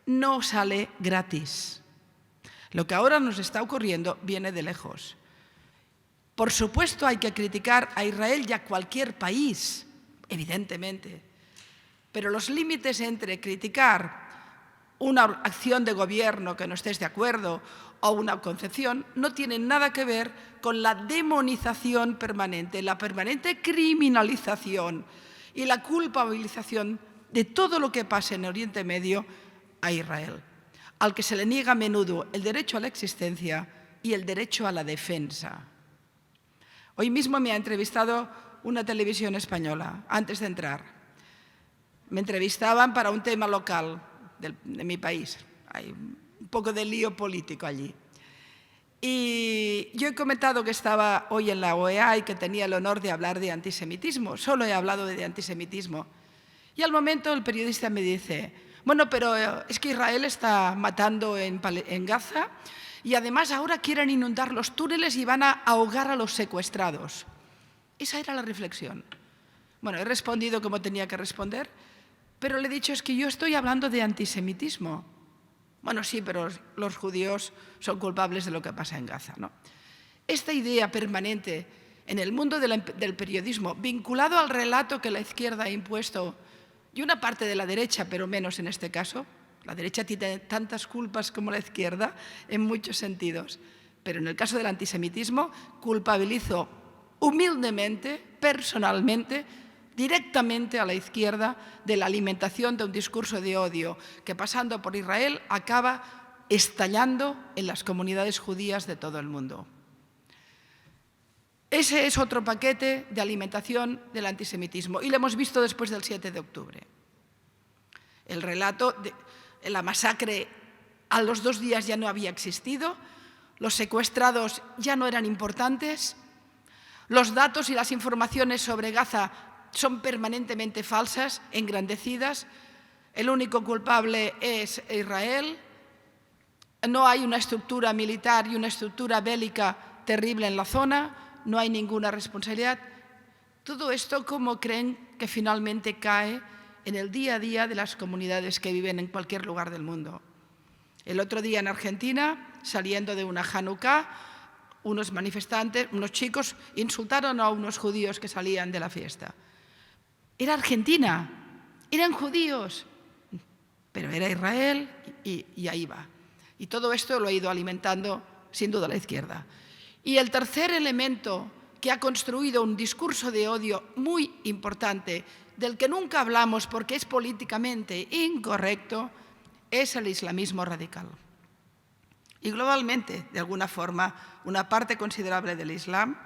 no sale gratis. Lo que ahora nos está ocurriendo viene de lejos. Por supuesto hay que criticar a Israel y a cualquier país, evidentemente, pero los límites entre criticar una acción de gobierno que no estés de acuerdo o una concepción no tienen nada que ver con la demonización permanente, la permanente criminalización y la culpabilización de todo lo que pasa en Oriente Medio a Israel, al que se le niega a menudo el derecho a la existencia y el derecho a la defensa. Hoy mismo me ha entrevistado una televisión española, antes de entrar. Me entrevistaban para un tema local de mi país. Hay un poco de lío político allí. Y yo he comentado que estaba hoy en la OEA y que tenía el honor de hablar de antisemitismo. Solo he hablado de antisemitismo. Y al momento el periodista me dice, bueno, pero es que Israel está matando en Gaza y además ahora quieren inundar los túneles y van a ahogar a los secuestrados. Esa era la reflexión. Bueno, he respondido como tenía que responder, pero le he dicho, es que yo estoy hablando de antisemitismo. Bueno, sí, pero los judíos son culpables de lo que pasa en Gaza, ¿no? Esta idea permanente en el mundo del periodismo, vinculado al relato que la izquierda ha impuesto, y una parte de la derecha, pero menos en este caso, la derecha tiene tantas culpas como la izquierda en muchos sentidos, pero en el caso del antisemitismo culpabilizo humildemente, personalmente, directamente a la izquierda de la alimentación de un discurso de odio que, pasando por Israel, acaba estallando en las comunidades judías de todo el mundo. Ese es otro paquete de alimentación del antisemitismo y lo hemos visto después del 7 de octubre. El relato de la masacre a los 2 días ya no había existido, los secuestrados ya no eran importantes, los datos y las informaciones sobre Gaza son permanentemente falsas, engrandecidas, el único culpable es Israel, no hay una estructura militar y una estructura bélica terrible en la zona, no hay ninguna responsabilidad. Todo esto, ¿cómo creen que finalmente cae en el día a día de las comunidades que viven en cualquier lugar del mundo? El otro día en Argentina, saliendo de una Hanukkah, unos manifestantes, unos chicos, insultaron a unos judíos que salían de la fiesta. Era Argentina, eran judíos, pero era Israel y ahí va. Y todo esto lo ha ido alimentando, sin duda, la izquierda. Y el tercer elemento que ha construido un discurso de odio muy importante, del que nunca hablamos porque es políticamente incorrecto, es el islamismo radical. Y globalmente, de alguna forma, una parte considerable del Islam,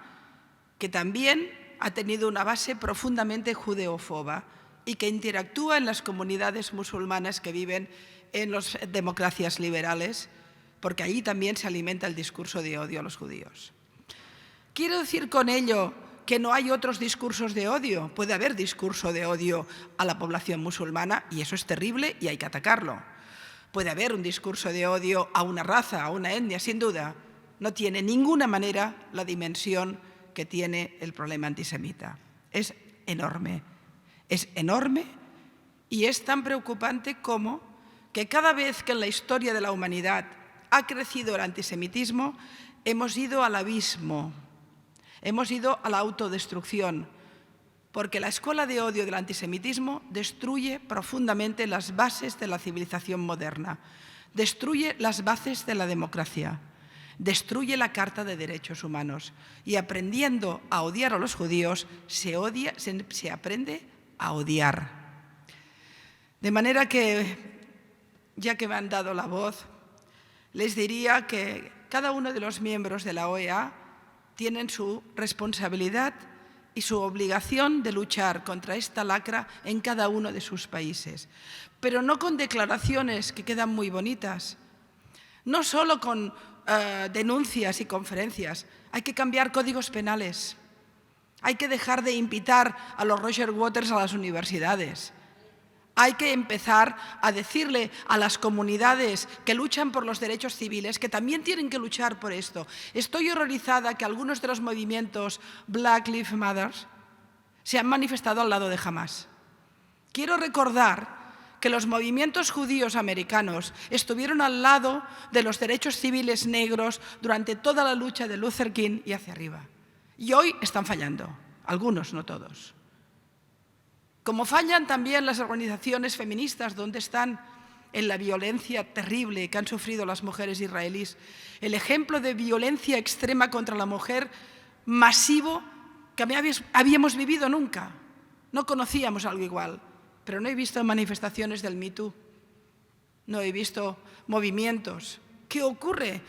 que también ha tenido una base profundamente judeofoba y que interactúa en las comunidades musulmanas que viven en las democracias liberales, porque allí también se alimenta el discurso de odio a los judíos. ¿Quiero decir con ello que no hay otros discursos de odio? Puede haber discurso de odio a la población musulmana y eso es terrible y hay que atacarlo. Puede haber un discurso de odio a una raza, a una etnia, sin duda. No tiene ninguna manera la dimensión que tiene el problema antisemita. Es enorme y es tan preocupante como que cada vez que en la historia de la humanidad ha crecido el antisemitismo, hemos ido al abismo, hemos ido a la autodestrucción, porque la escuela de odio del antisemitismo destruye profundamente las bases de la civilización moderna, destruye las bases de la democracia, destruye la Carta de Derechos Humanos y aprendiendo a odiar a los judíos se aprende a odiar. De manera que, ya que me han dado la voz, les diría que cada uno de los miembros de la OEA tienen su responsabilidad y su obligación de luchar contra esta lacra en cada uno de sus países, pero no con declaraciones que quedan muy bonitas, no solo con denuncias y conferencias. Hay que cambiar códigos penales, hay que dejar de invitar a los Roger Waters a las universidades. Hay que empezar a decirle a las comunidades que luchan por los derechos civiles que también tienen que luchar por esto. Estoy horrorizada que algunos de los movimientos Black Lives Matter se han manifestado al lado de Hamás. Quiero recordar que los movimientos judíos americanos estuvieron al lado de los derechos civiles negros durante toda la lucha de Luther King y hacia arriba. Y hoy están fallando, algunos, no todos. Como fallan también las organizaciones feministas, donde están en la violencia terrible que han sufrido las mujeres israelíes. El ejemplo de violencia extrema contra la mujer masivo que habíamos vivido nunca. No conocíamos algo igual, pero no he visto manifestaciones del Me Too, no he visto movimientos. ¿Qué ocurre?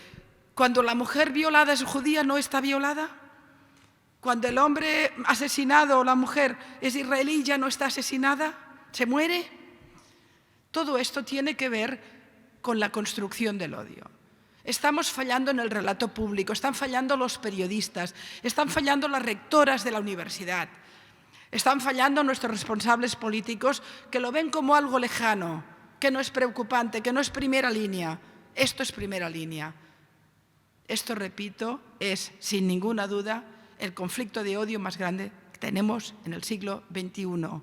Cuando la mujer violada es judía, ¿no está violada? Cuando el hombre asesinado o la mujer es israelí, ¿ya no está asesinada? ¿Se muere? Todo esto tiene que ver con la construcción del odio. Estamos fallando en el relato público, están fallando los periodistas, están fallando las rectoras de la universidad, están fallando nuestros responsables políticos que lo ven como algo lejano, que no es preocupante, que no es primera línea. Esto es primera línea. Esto, repito, es, sin ninguna duda, el conflicto de odio más grande que tenemos en el siglo XXI.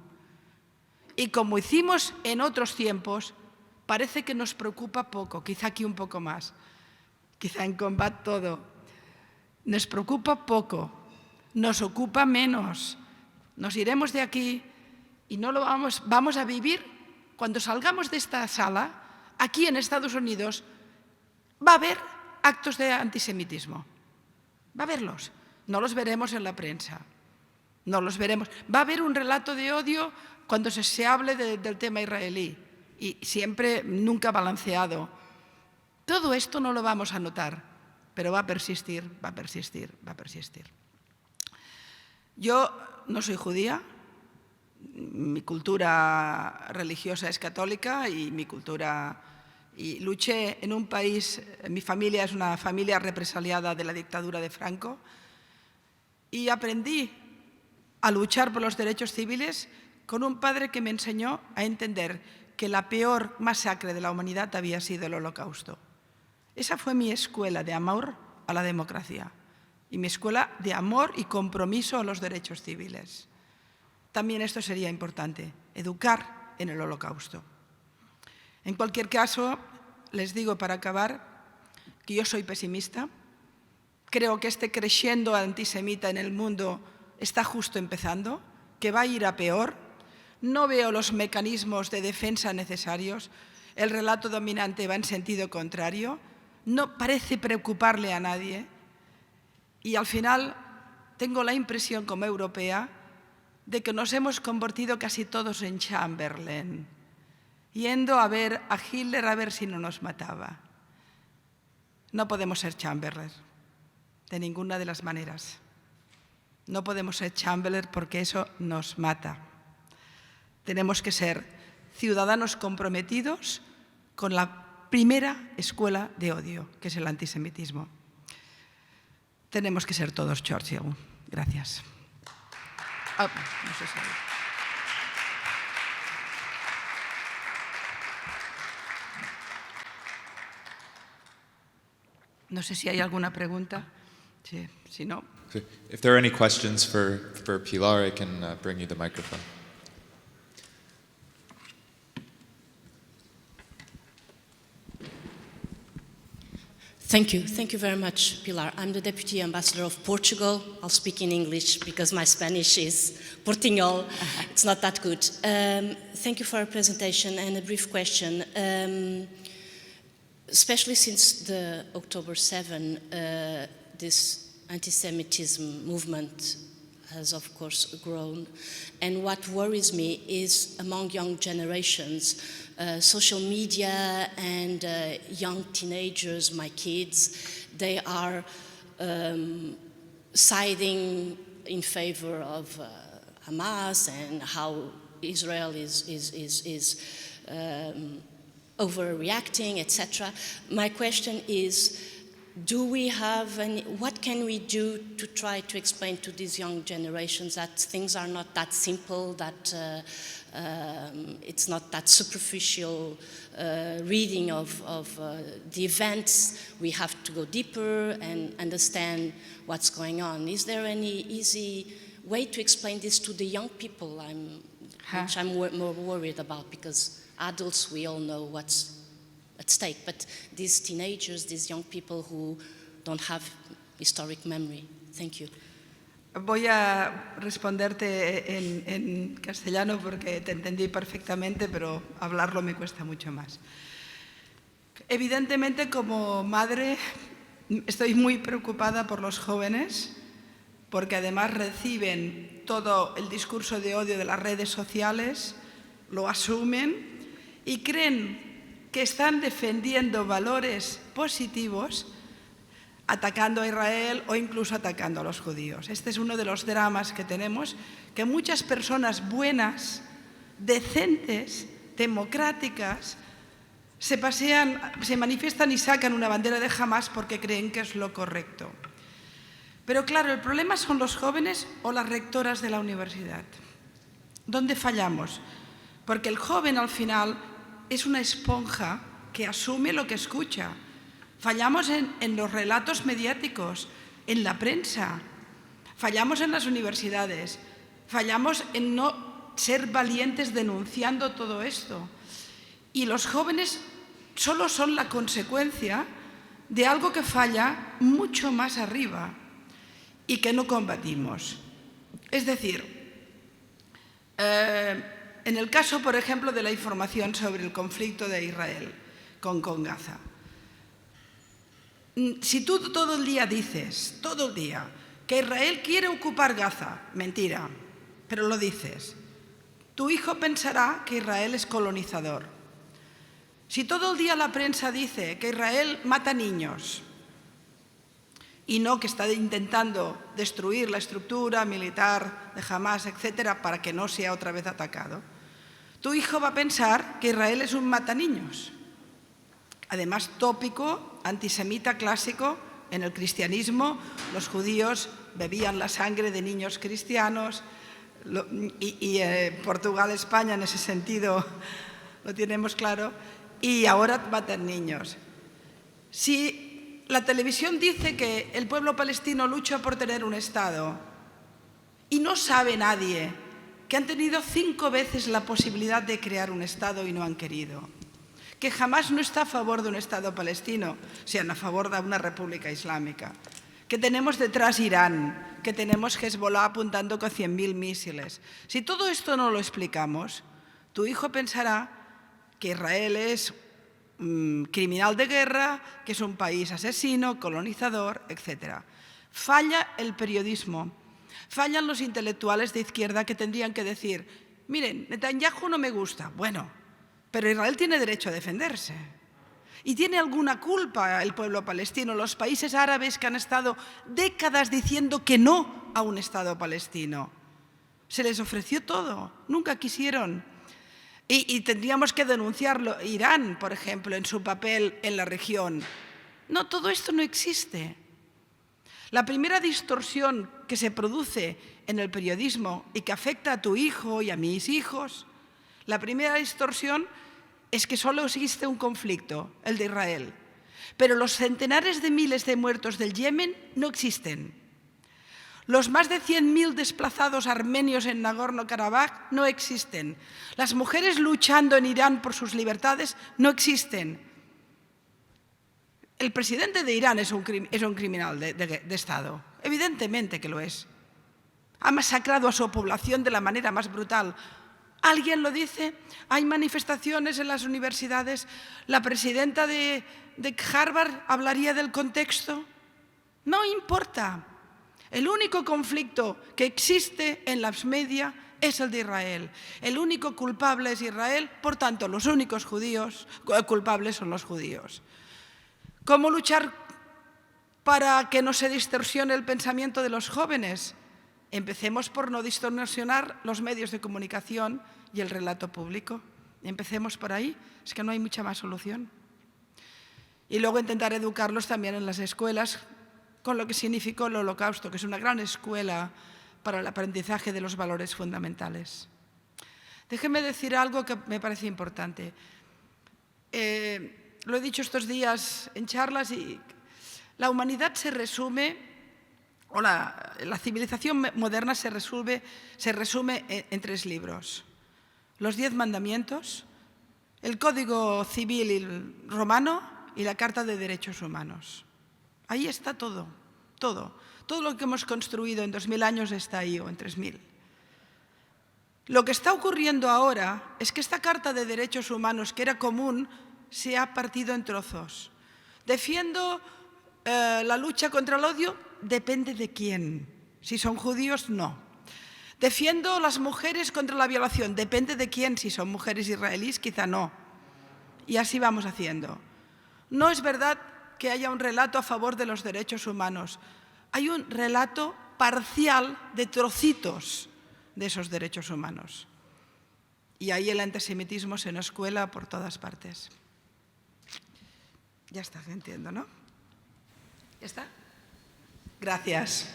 Y como hicimos en otros tiempos, parece que nos preocupa poco, quizá aquí un poco más, quizá en Combat todo. Nos preocupa poco, nos ocupa menos. Nos iremos de aquí y no lo vamos a vivir. Cuando salgamos de esta sala, aquí en Estados Unidos, va a haber actos de antisemitismo. Va a haberlos. No los veremos en la prensa, no los veremos. Va a haber un relato de odio cuando se hable del tema israelí y siempre nunca balanceado. Todo esto no lo vamos a notar, pero va a persistir, va a persistir, va a persistir. Yo no soy judía, mi cultura religiosa es católica y y luché en un país, mi familia es una familia represaliada de la dictadura de Franco, y aprendí a luchar por los derechos civiles con un padre que me enseñó a entender que la peor masacre de la humanidad había sido el Holocausto. Esa fue mi escuela de amor a la democracia y mi escuela de amor y compromiso a los derechos civiles. También esto sería importante, educar en el Holocausto. En cualquier caso, les digo para acabar que yo soy pesimista. Creo que este crescendo antisemita en el mundo está justo empezando, que va a ir a peor. No veo los mecanismos de defensa necesarios. El relato dominante va en sentido contrario. No parece preocuparle a nadie. Y al final tengo la impresión como europea de que nos hemos convertido casi todos en Chamberlain, yendo a ver a Hitler a ver si no nos mataba. No podemos ser Chamberlain. De ninguna de las maneras. No podemos ser Chamberlain porque eso nos mata. Tenemos que ser ciudadanos comprometidos con la primera escuela de odio, que es el antisemitismo. Tenemos que ser todos Churchill. Gracias. No sé si... No sé si hay alguna pregunta. Sí, si no. If there are any questions for Pilar, I can bring you the microphone. Thank you. Thank you very much, Pilar. I'm the Deputy Ambassador of Portugal. I'll speak in English because my Spanish is portuñol. It's not that good. Thank you for your presentation, and a brief question. Especially since the October 7, this anti-Semitism movement has, of course, grown. And what worries me is among young generations, social media and young teenagers, my kids, they are siding in favor of Hamas and how Israel is overreacting, etc. My question is, what can we do to try to explain to these young generations that things are not that simple, that it's not that superficial reading of the events? We have to go deeper and understand what's going on. Is there any easy way to explain this to the young people, which I'm more worried about, because adults, we all know what's at stake, but these teenagers, these young people who don't have historic memory. Thank you. Voy a responderte en castellano porque te entendí perfectamente, pero hablarlo me cuesta mucho más. Evidentemente, como madre, estoy muy preocupada por los jóvenes, porque además reciben todo el discurso de odio de las redes sociales, lo asumen y creen que están defendiendo valores positivos atacando a Israel o incluso atacando a los judíos. Este es uno de los dramas que tenemos, que muchas personas buenas, decentes, democráticas, se manifiestan y sacan una bandera de Hamas porque creen que es lo correcto. Pero claro, el problema son los jóvenes o las rectoras de la universidad. ¿Dónde fallamos? Porque el joven al final es una esponja que asume lo que escucha. Fallamos en los relatos mediáticos, en la prensa, fallamos en las universidades, fallamos en no ser valientes denunciando todo esto. Y los jóvenes solo son la consecuencia de algo que falla mucho más arriba y que no combatimos. Es decir, en el caso, por ejemplo, de la información sobre el conflicto de Israel con Gaza. Si tú todo el día dices, todo el día, que Israel quiere ocupar Gaza, mentira, pero lo dices, tu hijo pensará que Israel es colonizador. Si todo el día la prensa dice que Israel mata niños y no que está intentando destruir la estructura militar de Hamas, etcétera, para que no sea otra vez atacado, tu hijo va a pensar que Israel es un mataniños. Además, tópico, antisemita clásico, en el cristianismo los judíos bebían la sangre de niños cristianos y Portugal, España en ese sentido lo tenemos claro, y ahora matan niños. Si la televisión dice que el pueblo palestino lucha por tener un Estado y no sabe nadie que han tenido 5 veces la posibilidad de crear un Estado y no han querido, que jamás no está a favor de un Estado palestino, sino a favor de una república islámica, que tenemos detrás Irán, que tenemos Hezbollah apuntando con 100.000 misiles. Si todo esto no lo explicamos, tu hijo pensará que Israel es criminal de guerra, que es un país asesino, colonizador, etc. Falla el periodismo, fallan los intelectuales de izquierda que tendrían que decir, miren, Netanyahu no me gusta, bueno, pero Israel tiene derecho a defenderse. ¿Y tiene alguna culpa el pueblo palestino, los países árabes que han estado décadas diciendo que no a un Estado palestino? Se les ofreció todo, nunca quisieron. Y tendríamos que denunciarlo. Irán, por ejemplo, en su papel en la región. No, todo esto no existe. La primera distorsión que se produce en el periodismo y que afecta a tu hijo y a mis hijos, la primera distorsión es que solo existe un conflicto, el de Israel. Pero los centenares de miles de muertos del Yemen no existen. Los más de 100.000 desplazados armenios en Nagorno-Karabaj no existen. Las mujeres luchando en Irán por sus libertades no existen. El presidente de Irán es un criminal de Estado. Evidentemente que lo es. Ha masacrado a su población de la manera más brutal. ¿Alguien lo dice? Hay manifestaciones en las universidades. ¿La presidenta de Harvard hablaría del contexto? No importa. El único conflicto que existe en las media es el de Israel. El único culpable es Israel, por tanto, los únicos culpables son los judíos. ¿Cómo luchar para que no se distorsione el pensamiento de los jóvenes? Empecemos por no distorsionar los medios de comunicación y el relato público. Empecemos por ahí, es que no hay mucha más solución. Y luego intentar educarlos también en las escuelas con lo que significó el Holocausto, que es una gran escuela para el aprendizaje de los valores fundamentales. Déjenme decir algo que me parece importante. Lo he dicho estos días en charlas y la humanidad se resume, o la civilización moderna se resume en 3 libros. Los 10 mandamientos, el Código Civil romano y la Carta de Derechos Humanos. Ahí está todo, todo. Todo lo que hemos construido en 2000 años está ahí, o en 3000. Lo que está ocurriendo ahora es que esta Carta de Derechos Humanos, que era común, se ha partido en trozos. Defiendo la lucha contra el odio, depende de quién. Si son judíos, no. Defiendo las mujeres contra la violación, depende de quién. Si son mujeres israelíes, quizá no. Y así vamos haciendo. No es verdad que haya un relato a favor de los derechos humanos. Hay un relato parcial de trocitos de esos derechos humanos. Y ahí el antisemitismo se nos cuela por todas partes. Ya está, entiendo, ¿no? ¿Ya está? Gracias.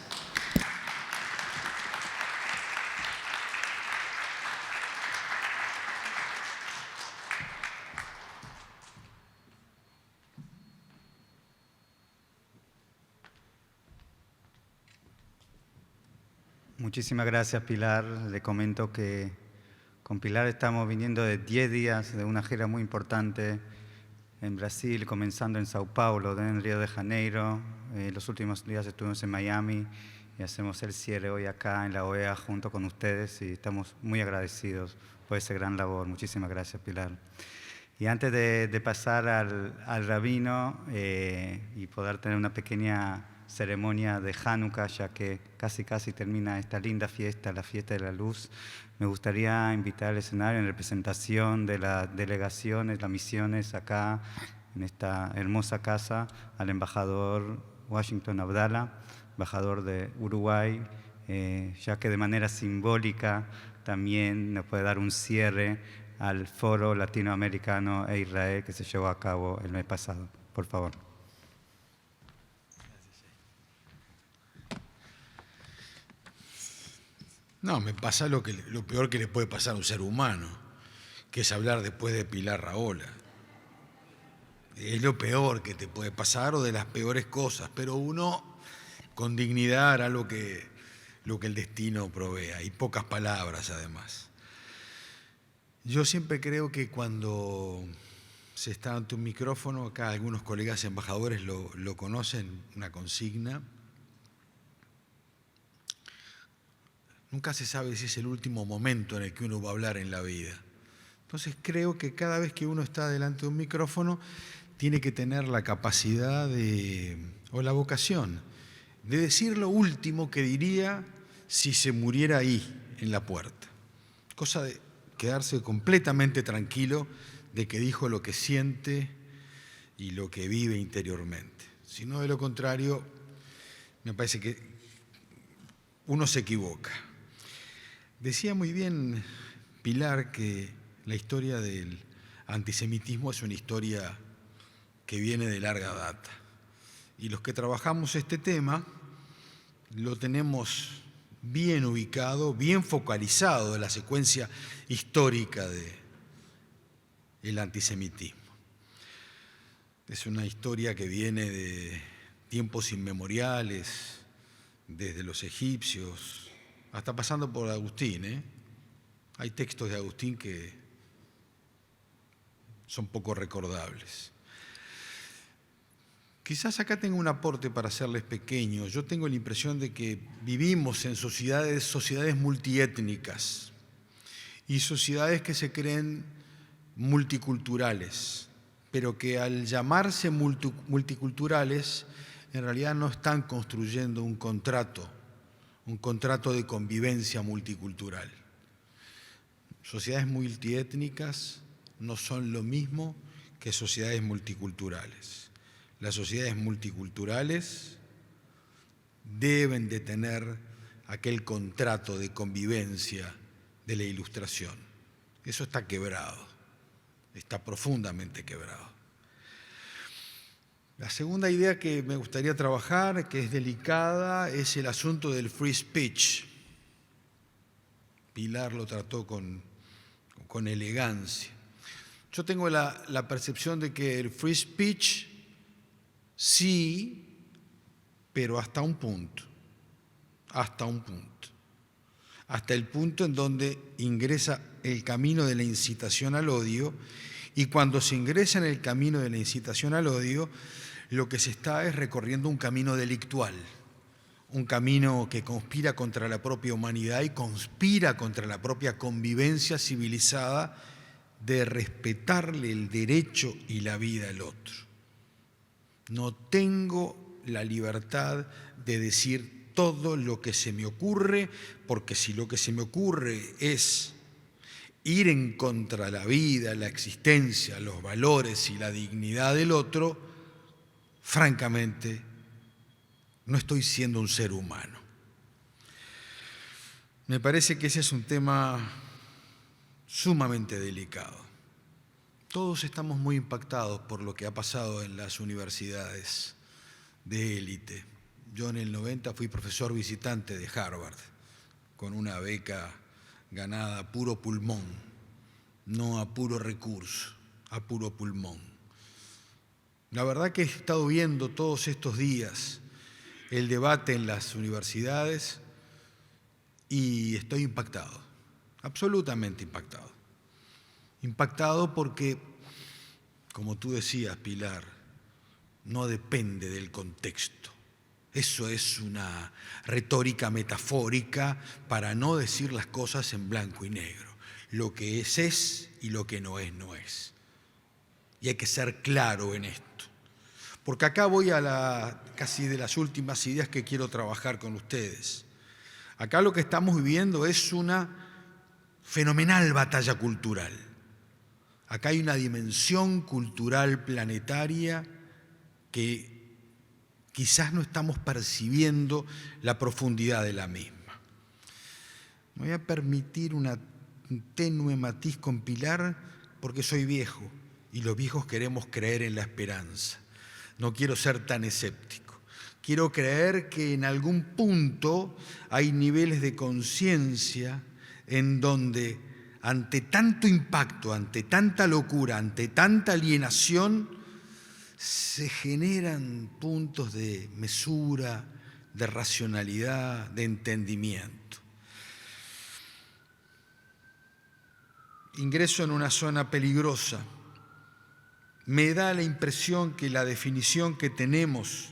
Muchísimas gracias, Pilar. Le comento que con Pilar estamos viniendo de 10 días de una gira muy importante en Brasil, comenzando en Sao Paulo, en Río de Janeiro. Los últimos días estuvimos en Miami y hacemos el cierre hoy acá en la OEA junto con ustedes y estamos muy agradecidos por esa gran labor. Muchísimas gracias, Pilar. Y antes de pasar al rabino y poder tener una pequeña ceremonia de Hanukkah, ya que casi termina esta linda fiesta, la fiesta de la luz, me gustaría invitar al escenario en representación de las delegaciones, las misiones acá en esta hermosa casa, al embajador Washington Abdala, embajador de Uruguay, ya que de manera simbólica también nos puede dar un cierre al foro latinoamericano e Israel que se llevó a cabo el mes pasado. Por favor. No, me pasa lo peor que le puede pasar a un ser humano, que es hablar después de Pilar Rahola. Es lo peor que te puede pasar o de las peores cosas, pero uno con dignidad hará lo que el destino provea, y pocas palabras además. Yo siempre creo que cuando se está ante un micrófono, acá algunos colegas embajadores lo conocen, una consigna. Nunca se sabe si es el último momento en el que uno va a hablar en la vida. Entonces creo que cada vez que uno está delante de un micrófono tiene que tener la capacidad o la vocación de decir lo último que diría si se muriera ahí, en la puerta. Cosa de quedarse completamente tranquilo de que dijo lo que siente y lo que vive interiormente. Si no, de lo contrario, me parece que uno se equivoca. Decía muy bien Pilar que la historia del antisemitismo es una historia que viene de larga data. Y los que trabajamos este tema lo tenemos bien ubicado, bien focalizado en la secuencia histórica del antisemitismo. Es una historia que viene de tiempos inmemoriales, desde los egipcios, hasta pasando por Agustín, ¿eh? Hay textos de Agustín que son poco recordables. Quizás acá tengo un aporte para hacerles pequeño. Yo tengo la impresión de que vivimos en sociedades multiétnicas y sociedades que se creen multiculturales, pero que al llamarse multiculturales en realidad no están construyendo un contrato de convivencia multicultural. Sociedades multiétnicas no son lo mismo que sociedades multiculturales. Las sociedades multiculturales deben de tener aquel contrato de convivencia de la Ilustración. Eso está quebrado, está profundamente quebrado. La segunda idea que me gustaría trabajar, que es delicada, es el asunto del free speech. Pilar lo trató con elegancia. Yo tengo la percepción de que el free speech sí, pero hasta un punto. Hasta un punto. Hasta el punto en donde ingresa el camino de la incitación al odio, y cuando se ingresa en el camino de la incitación al odio, lo que se está es recorriendo un camino delictual, un camino que conspira contra la propia humanidad y conspira contra la propia convivencia civilizada de respetarle el derecho y la vida al otro. No tengo la libertad de decir todo lo que se me ocurre, porque si lo que se me ocurre es ir en contra de la vida, la existencia, los valores y la dignidad del otro, francamente, no estoy siendo un ser humano. Me parece que ese es un tema sumamente delicado. Todos estamos muy impactados por lo que ha pasado en las universidades de élite. Yo en el 90 fui profesor visitante de Harvard, con una beca ganada a puro pulmón, no a puro recurso, a puro pulmón. La verdad que he estado viendo todos estos días el debate en las universidades y estoy impactado, absolutamente impactado. Impactado porque, como tú decías, Pilar, no depende del contexto. Eso es una retórica metafórica para no decir las cosas en blanco y negro. Lo que es y lo que no es. Y hay que ser claro en esto. Porque acá voy a casi de las últimas ideas que quiero trabajar con ustedes. Acá lo que estamos viviendo es una fenomenal batalla cultural. Acá hay una dimensión cultural planetaria que quizás no estamos percibiendo la profundidad de la misma. Me voy a permitir un tenue matiz con Pilar porque soy viejo y los viejos queremos creer en la esperanza. No quiero ser tan escéptico. Quiero creer que en algún punto hay niveles de conciencia en donde ante tanto impacto, ante tanta locura, ante tanta alienación, se generan puntos de mesura, de racionalidad, de entendimiento. Ingreso en una zona peligrosa. Me da la impresión que la definición que tenemos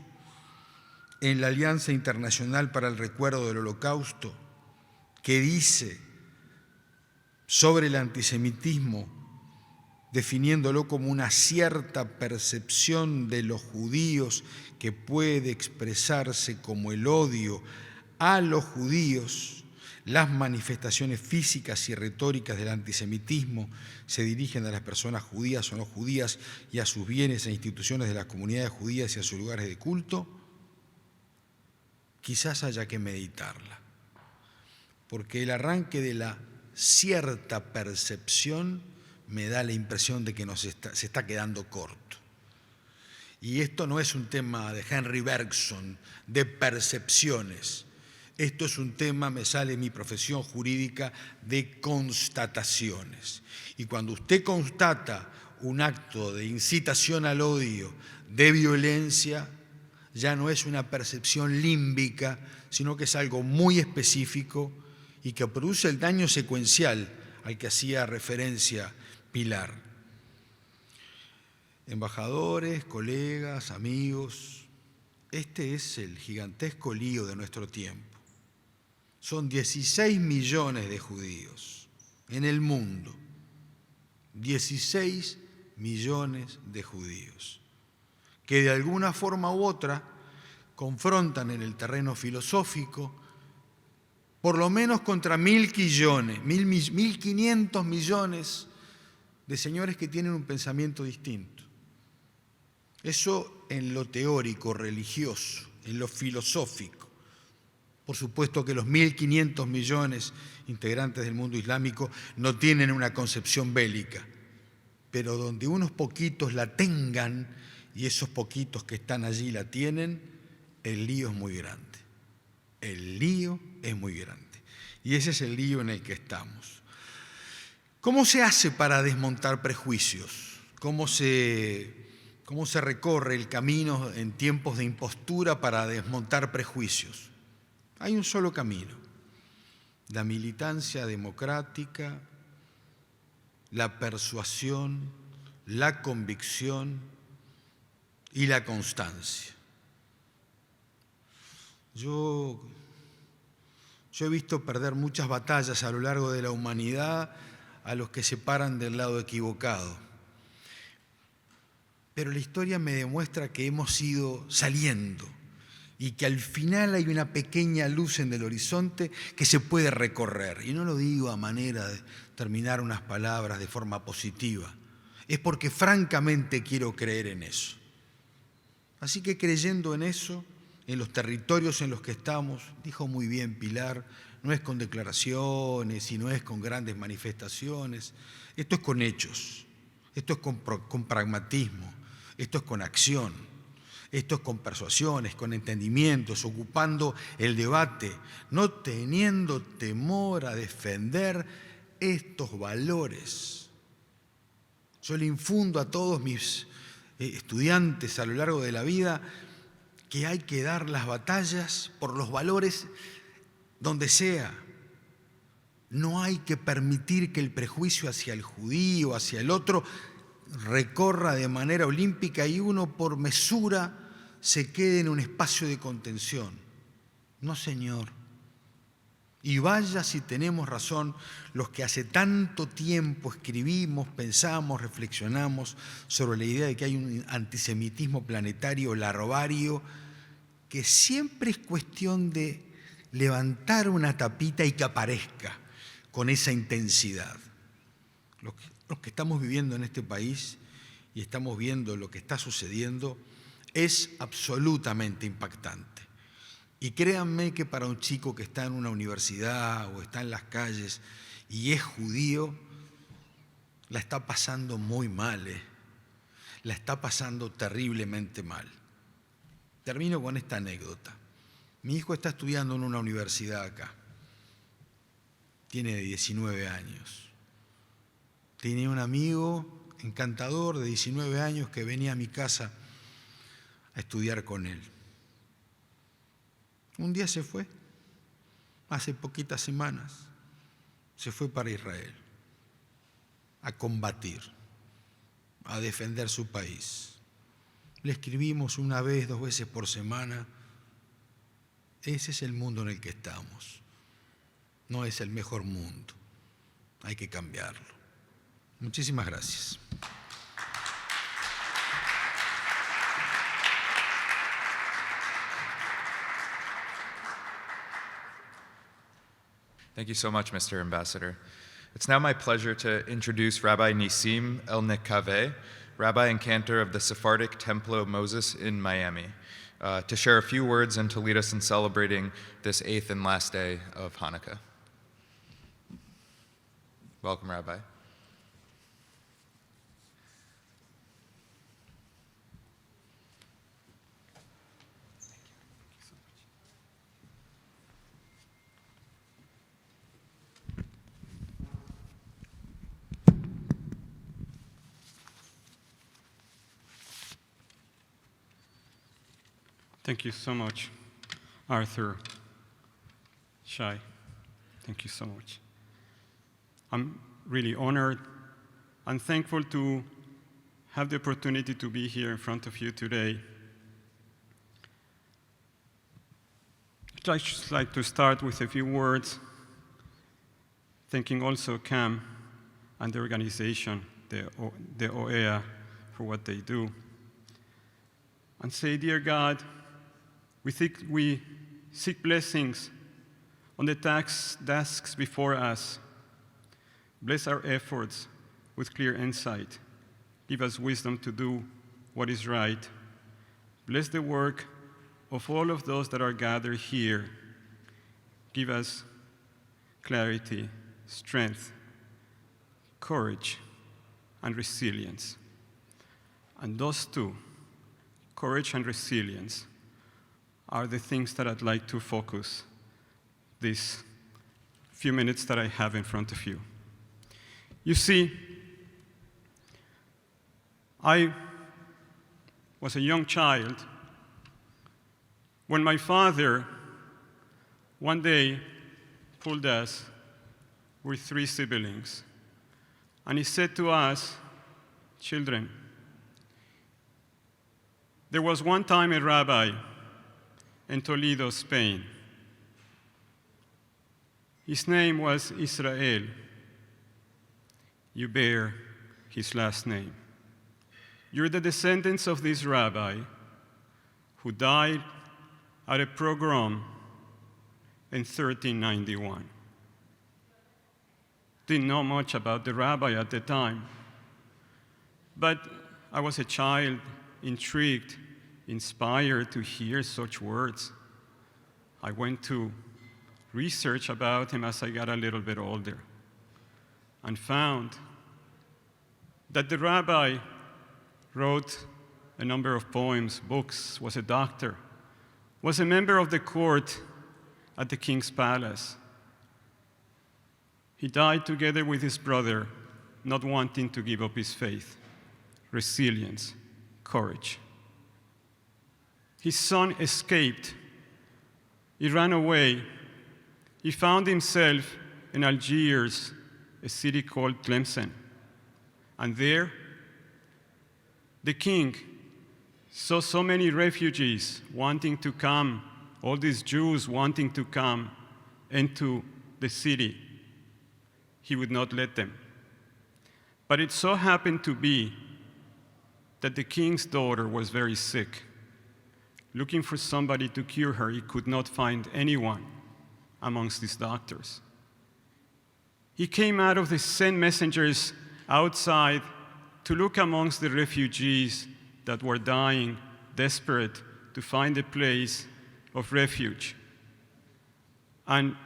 en la Alianza Internacional para el Recuerdo del Holocausto, que dice sobre el antisemitismo, definiéndolo como una cierta percepción de los judíos que puede expresarse como el odio a los judíos, las manifestaciones físicas y retóricas del antisemitismo se dirigen a las personas judías o no judías y a sus bienes e instituciones de las comunidades judías y a sus lugares de culto, quizás haya que meditarla, porque el arranque de la cierta percepción me da la impresión de que se está quedando corto. Y esto no es un tema de Henry Bergson, de percepciones. Esto es un tema, me sale mi profesión jurídica, de constataciones. Y cuando usted constata un acto de incitación al odio, de violencia, ya no es una percepción límbica, sino que es algo muy específico y que produce el daño secuencial al que hacía referencia Pilar. Embajadores, colegas, amigos, este es el gigantesco lío de nuestro tiempo. Son 16 millones de judíos en el mundo. 16 millones de judíos que de alguna forma u otra confrontan en el terreno filosófico por lo menos contra 1.500 millones de señores que tienen un pensamiento distinto. Eso en lo teórico, religioso, en lo filosófico. Por supuesto que los 1.500 millones integrantes del mundo islámico no tienen una concepción bélica, pero donde unos poquitos la tengan y esos poquitos que están allí la tienen, el lío es muy grande. El lío es muy grande. Y ese es el lío en el que estamos. ¿Cómo se hace para desmontar prejuicios? ¿Cómo se recorre el camino en tiempos de impostura para desmontar prejuicios? Hay un solo camino: la militancia democrática, la persuasión, la convicción y la constancia. Yo he visto perder muchas batallas a lo largo de la humanidad a los que se paran del lado equivocado. Pero la historia me demuestra que hemos ido saliendo y que al final hay una pequeña luz en el horizonte que se puede recorrer. Y no lo digo a manera de terminar unas palabras de forma positiva, es porque francamente quiero creer en eso. Así que creyendo en eso, en los territorios en los que estamos, dijo muy bien Pilar, no es con declaraciones y no es con grandes manifestaciones, esto es con hechos, esto es con pragmatismo, esto es con acción, esto es con persuasiones, con entendimientos, ocupando el debate, no teniendo temor a defender estos valores. Yo le infundo a todos mis estudiantes a lo largo de la vida que hay que dar las batallas por los valores donde sea. No hay que permitir que el prejuicio hacia el judío, hacia el otro, recorra de manera olímpica y uno por mesura se quede en un espacio de contención. No, señor. Y vaya si tenemos razón los que hace tanto tiempo escribimos, pensamos, reflexionamos sobre la idea de que hay un antisemitismo planetario larvario que siempre es cuestión de levantar una tapita y que aparezca con esa intensidad. Los que estamos viviendo en este país y estamos viendo lo que está sucediendo es absolutamente impactante. Y créanme que para un chico que está en una universidad o está en las calles y es judío, la está pasando muy mal, la está pasando terriblemente mal. Termino con esta anécdota. Mi hijo está estudiando en una universidad acá. Tiene 19 años. Tenía un amigo encantador de 19 años que venía a mi casa a estudiar con él. Un día se fue, hace poquitas semanas, se fue para Israel a combatir, a defender su país. Le escribimos una vez, 2 veces por semana. Ese es el mundo en el que estamos. No es el mejor mundo. Hay que cambiarlo. Muchísimas gracias. Thank you so much, Mr. Ambassador. It's now my pleasure to introduce Rabbi Nisim El-Nekaveh, Rabbi and Cantor of the Sephardic Templo Moses in Miami, to share a few words and to lead us in celebrating this 8th and last day of Hanukkah. Welcome, Rabbi. Thank you so much, Arthur, Shai. Thank you so much. I'm really honored and thankful to have the opportunity to be here in front of you today. I'd just like to start with a few words, thanking also CAM and the organization, the OEA, for what they do. And say, dear God, we seek blessings on the tasks before us. Bless our efforts with clear insight. Give us wisdom to do what is right. Bless the work of all of those that are gathered here. Give us clarity, strength, courage, and resilience. And those two, courage and resilience, are the things that I'd like to focus these few minutes that I have in front of you. You see, I was a young child when my father one day pulled us with 3 siblings, and he said to us, children, there was one time a rabbi in Toledo, Spain. His name was Israel. You bear his last name. You're the descendants of this rabbi who died at a pogrom in 1391. Didn't know much about the rabbi at the time, but I was a child, intrigued, inspired to hear such words. I went to research about him as I got a little bit older and found that the rabbi wrote a number of poems, books, was a doctor, was a member of the court at the king's palace. He died together with his brother, not wanting to give up his faith, resilience, courage. His son escaped. He ran away. He found himself in Algiers, a city called Tlemcen. And there, the king saw so many refugees wanting to come, all these Jews wanting to come into the city. He would not let them. But it so happened to be that the king's daughter was very sick. Looking for somebody to cure her, he could not find anyone amongst these doctors. He came out of the sent messengers outside to look amongst the refugees that were dying, desperate to find a place of refuge. And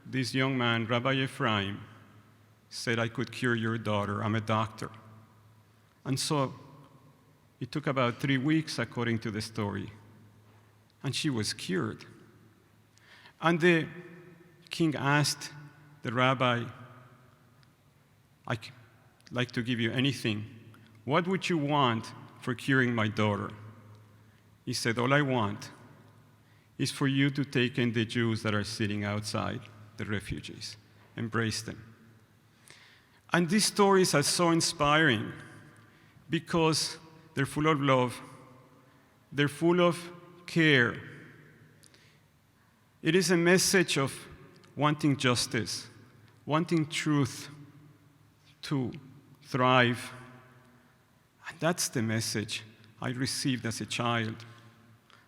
this young man, Rabbi Ephraim, said, I could cure your daughter. I'm a doctor. And so it took about 3 weeks, according to the story, and she was cured. And the king asked the rabbi, I'd like to give you anything. What would you want for curing my daughter? He said, all I want is for you to take in the Jews that are sitting outside, the refugees, embrace them. And these stories are so inspiring because they're full of love, they're full of care. It is a message of wanting justice, wanting truth to thrive. And that's the message I received as a child.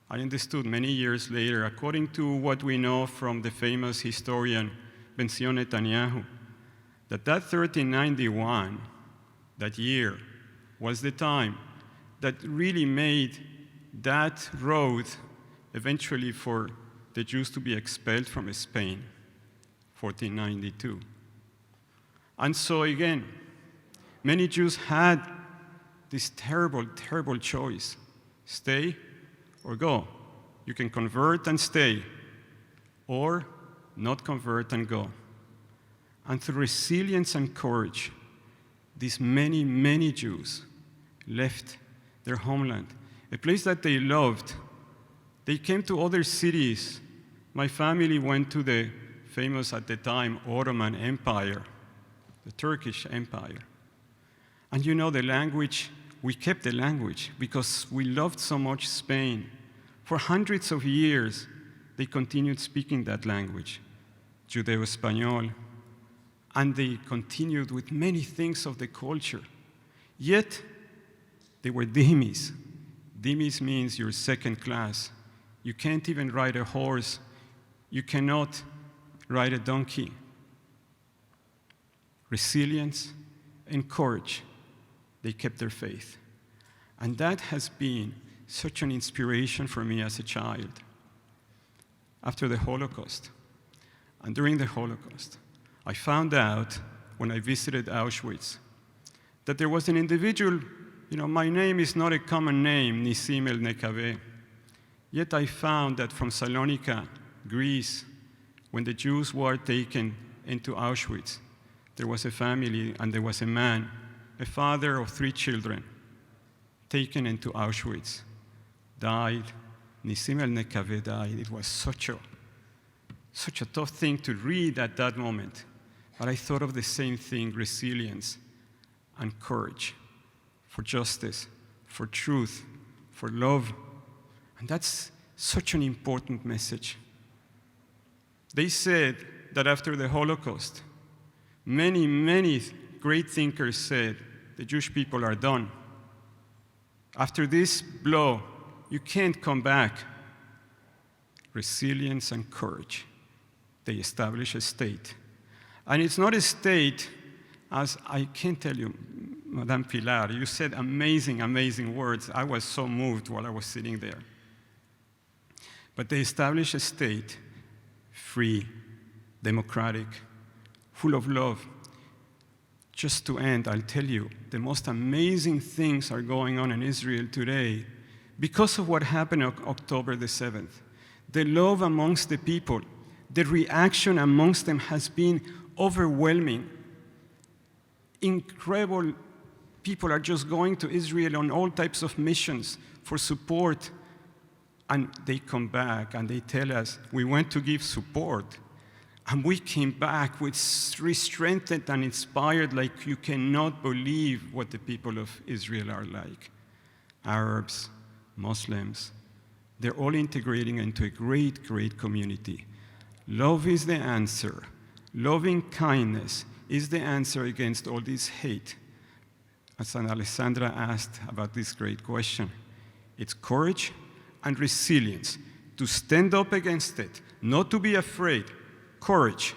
I understood many years later, according to what we know from the famous historian Ben-Zion Netanyahu, that 1391, that year, was the time that really made that road eventually for the Jews to be expelled from Spain, 1492. And so again, many Jews had this terrible, terrible choice, stay or go. You can convert and stay, or not convert and go. And through resilience and courage, these many, many Jews left their homeland, a place that they loved. They came to other cities. My family went to the famous at the time Ottoman Empire, the Turkish Empire. And you know the language, we kept the language because we loved so much Spain. For hundreds of years, they continued speaking that language, Judeo-Espanol, and they continued with many things of the culture. Yet, they were dhimmis. Dhimmis means you're second class. You can't even ride a horse. You cannot ride a donkey. Resilience and courage, they kept their faith. And that has been such an inspiration for me as a child. After the Holocaust, and during the Holocaust, I found out when I visited Auschwitz that there was an individual, my name is not a common name, Nissim El-Nekaveh. Yet I found that from Salonika, Greece, when the Jews were taken into Auschwitz, there was a family and there was a man, a father of 3 children, taken into Auschwitz, died. Nissim El-Nekaveh died. It was such a tough thing to read at that moment. But I thought of the same thing, resilience and courage for justice, for truth, for love. And that's such an important message. They said that after the Holocaust, many, many great thinkers said the Jewish people are done. After this blow, you can't come back. Resilience and courage. They establish a state. And it's not a state, as I can tell you, Madame Pilar, you said amazing, amazing words. I was so moved while I was sitting there. But they establish a state free, democratic, full of love. Just to end, I'll tell you, the most amazing things are going on in Israel today because of what happened on October the 7th. The love amongst the people, the reaction amongst them has been overwhelming. Incredible people are just going to Israel on all types of missions for support. And they come back and they tell us, we went to give support. And we came back with strengthened and inspired like you cannot believe what the people of Israel are like. Arabs, Muslims, they're all integrating into a great, great community. Love is the answer. Loving kindness is the answer against all this hate. As Alessandra asked about this great question, it's courage and resilience to stand up against it, not to be afraid. Courage,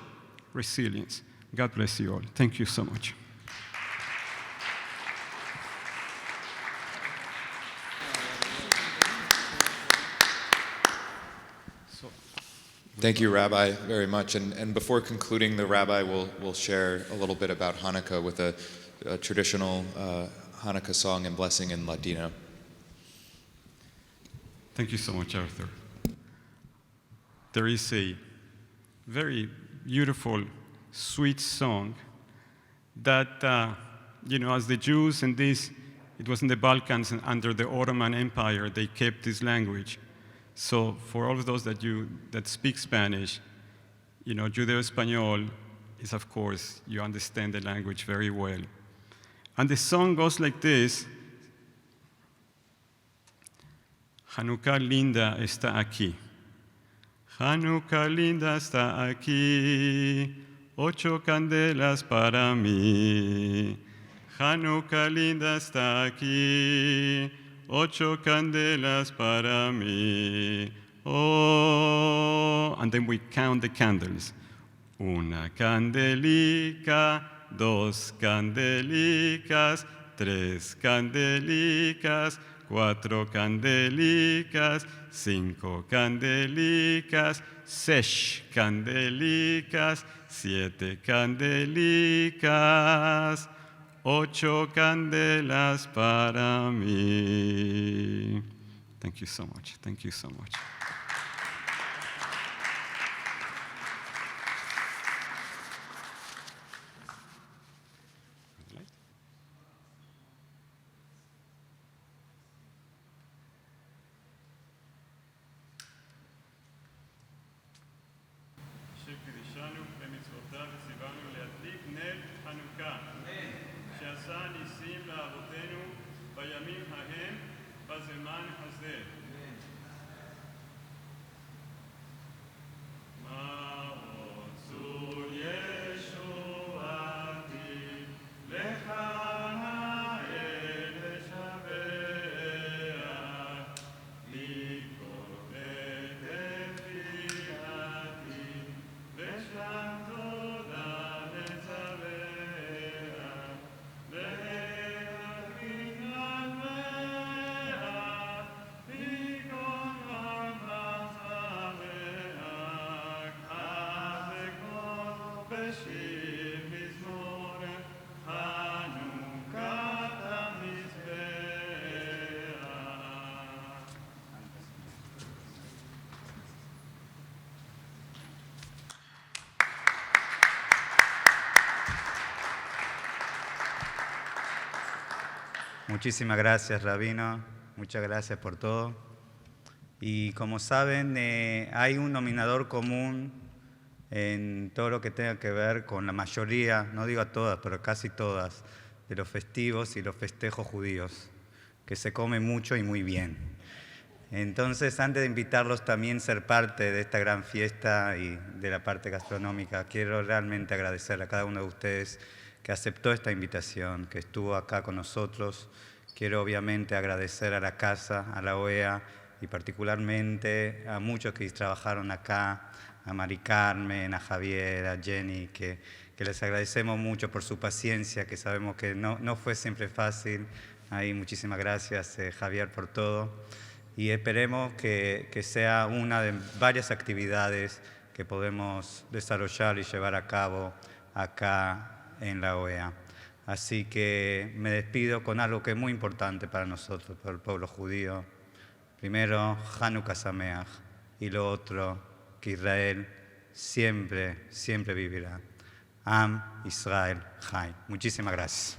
resilience. God bless you all. Thank you so much. Thank you, Rabbi, very much. And before concluding, the Rabbi will share a little bit about Hanukkah with a traditional Hanukkah song and blessing in Ladino. Thank you so much, Arthur. There is a very beautiful, sweet song that, as the Jews in this, it was in the Balkans and under the Ottoman Empire, they kept this language. So for all of those that speak Spanish, Judeo-Espanol is, of course, you understand the language very well. And the song goes like this. Hanukkah linda está aquí. Hanukkah linda está aquí. 8 candelas para mí. Hanukkah linda está aquí. 8 candelas para mí. Oh, and then we count the candles. Una candelica, 2 candelicas, 3 candelicas, 4 candelicas, 5 candelicas, 6 candelicas, 7 candelicas, 8 candelas para mí. Thank you so much. Thank you so much. בזמן הזה. מעוז צור ישועתי, לך האל אשבח, מכל בית תפילתי, ושלח תודה לצווח, להכין עליה, מכל רמז המאק, אז אקרא בשיר מזמור חנוכת המזבח. Muchísimas gracias, Rabino. Muchas gracias por todo. Y como saben, hay un denominador común en todo lo que tenga que ver con la mayoría, no digo a todas, pero casi todas, de los festivos y los festejos judíos, que se come mucho y muy bien. Entonces, antes de invitarlos también a ser parte de esta gran fiesta y de la parte gastronómica, quiero realmente agradecer a cada uno de ustedes que aceptó esta invitación, que estuvo acá con nosotros. Quiero obviamente agradecer a la casa, a la OEA y particularmente a muchos que trabajaron acá, a Mari Carmen, a Javier, a Jenny, que les agradecemos mucho por su paciencia, que sabemos que no fue siempre fácil. Ahí muchísimas gracias, Javier, por todo. Y esperemos que sea una de varias actividades que podemos desarrollar y llevar a cabo acá en la OEA. Así que me despido con algo que es muy importante para nosotros, para el pueblo judío. Primero, Hanukkah Sameach, y lo otro, que Israel siempre, siempre vivirá. Am Israel Chai. Muchísimas gracias.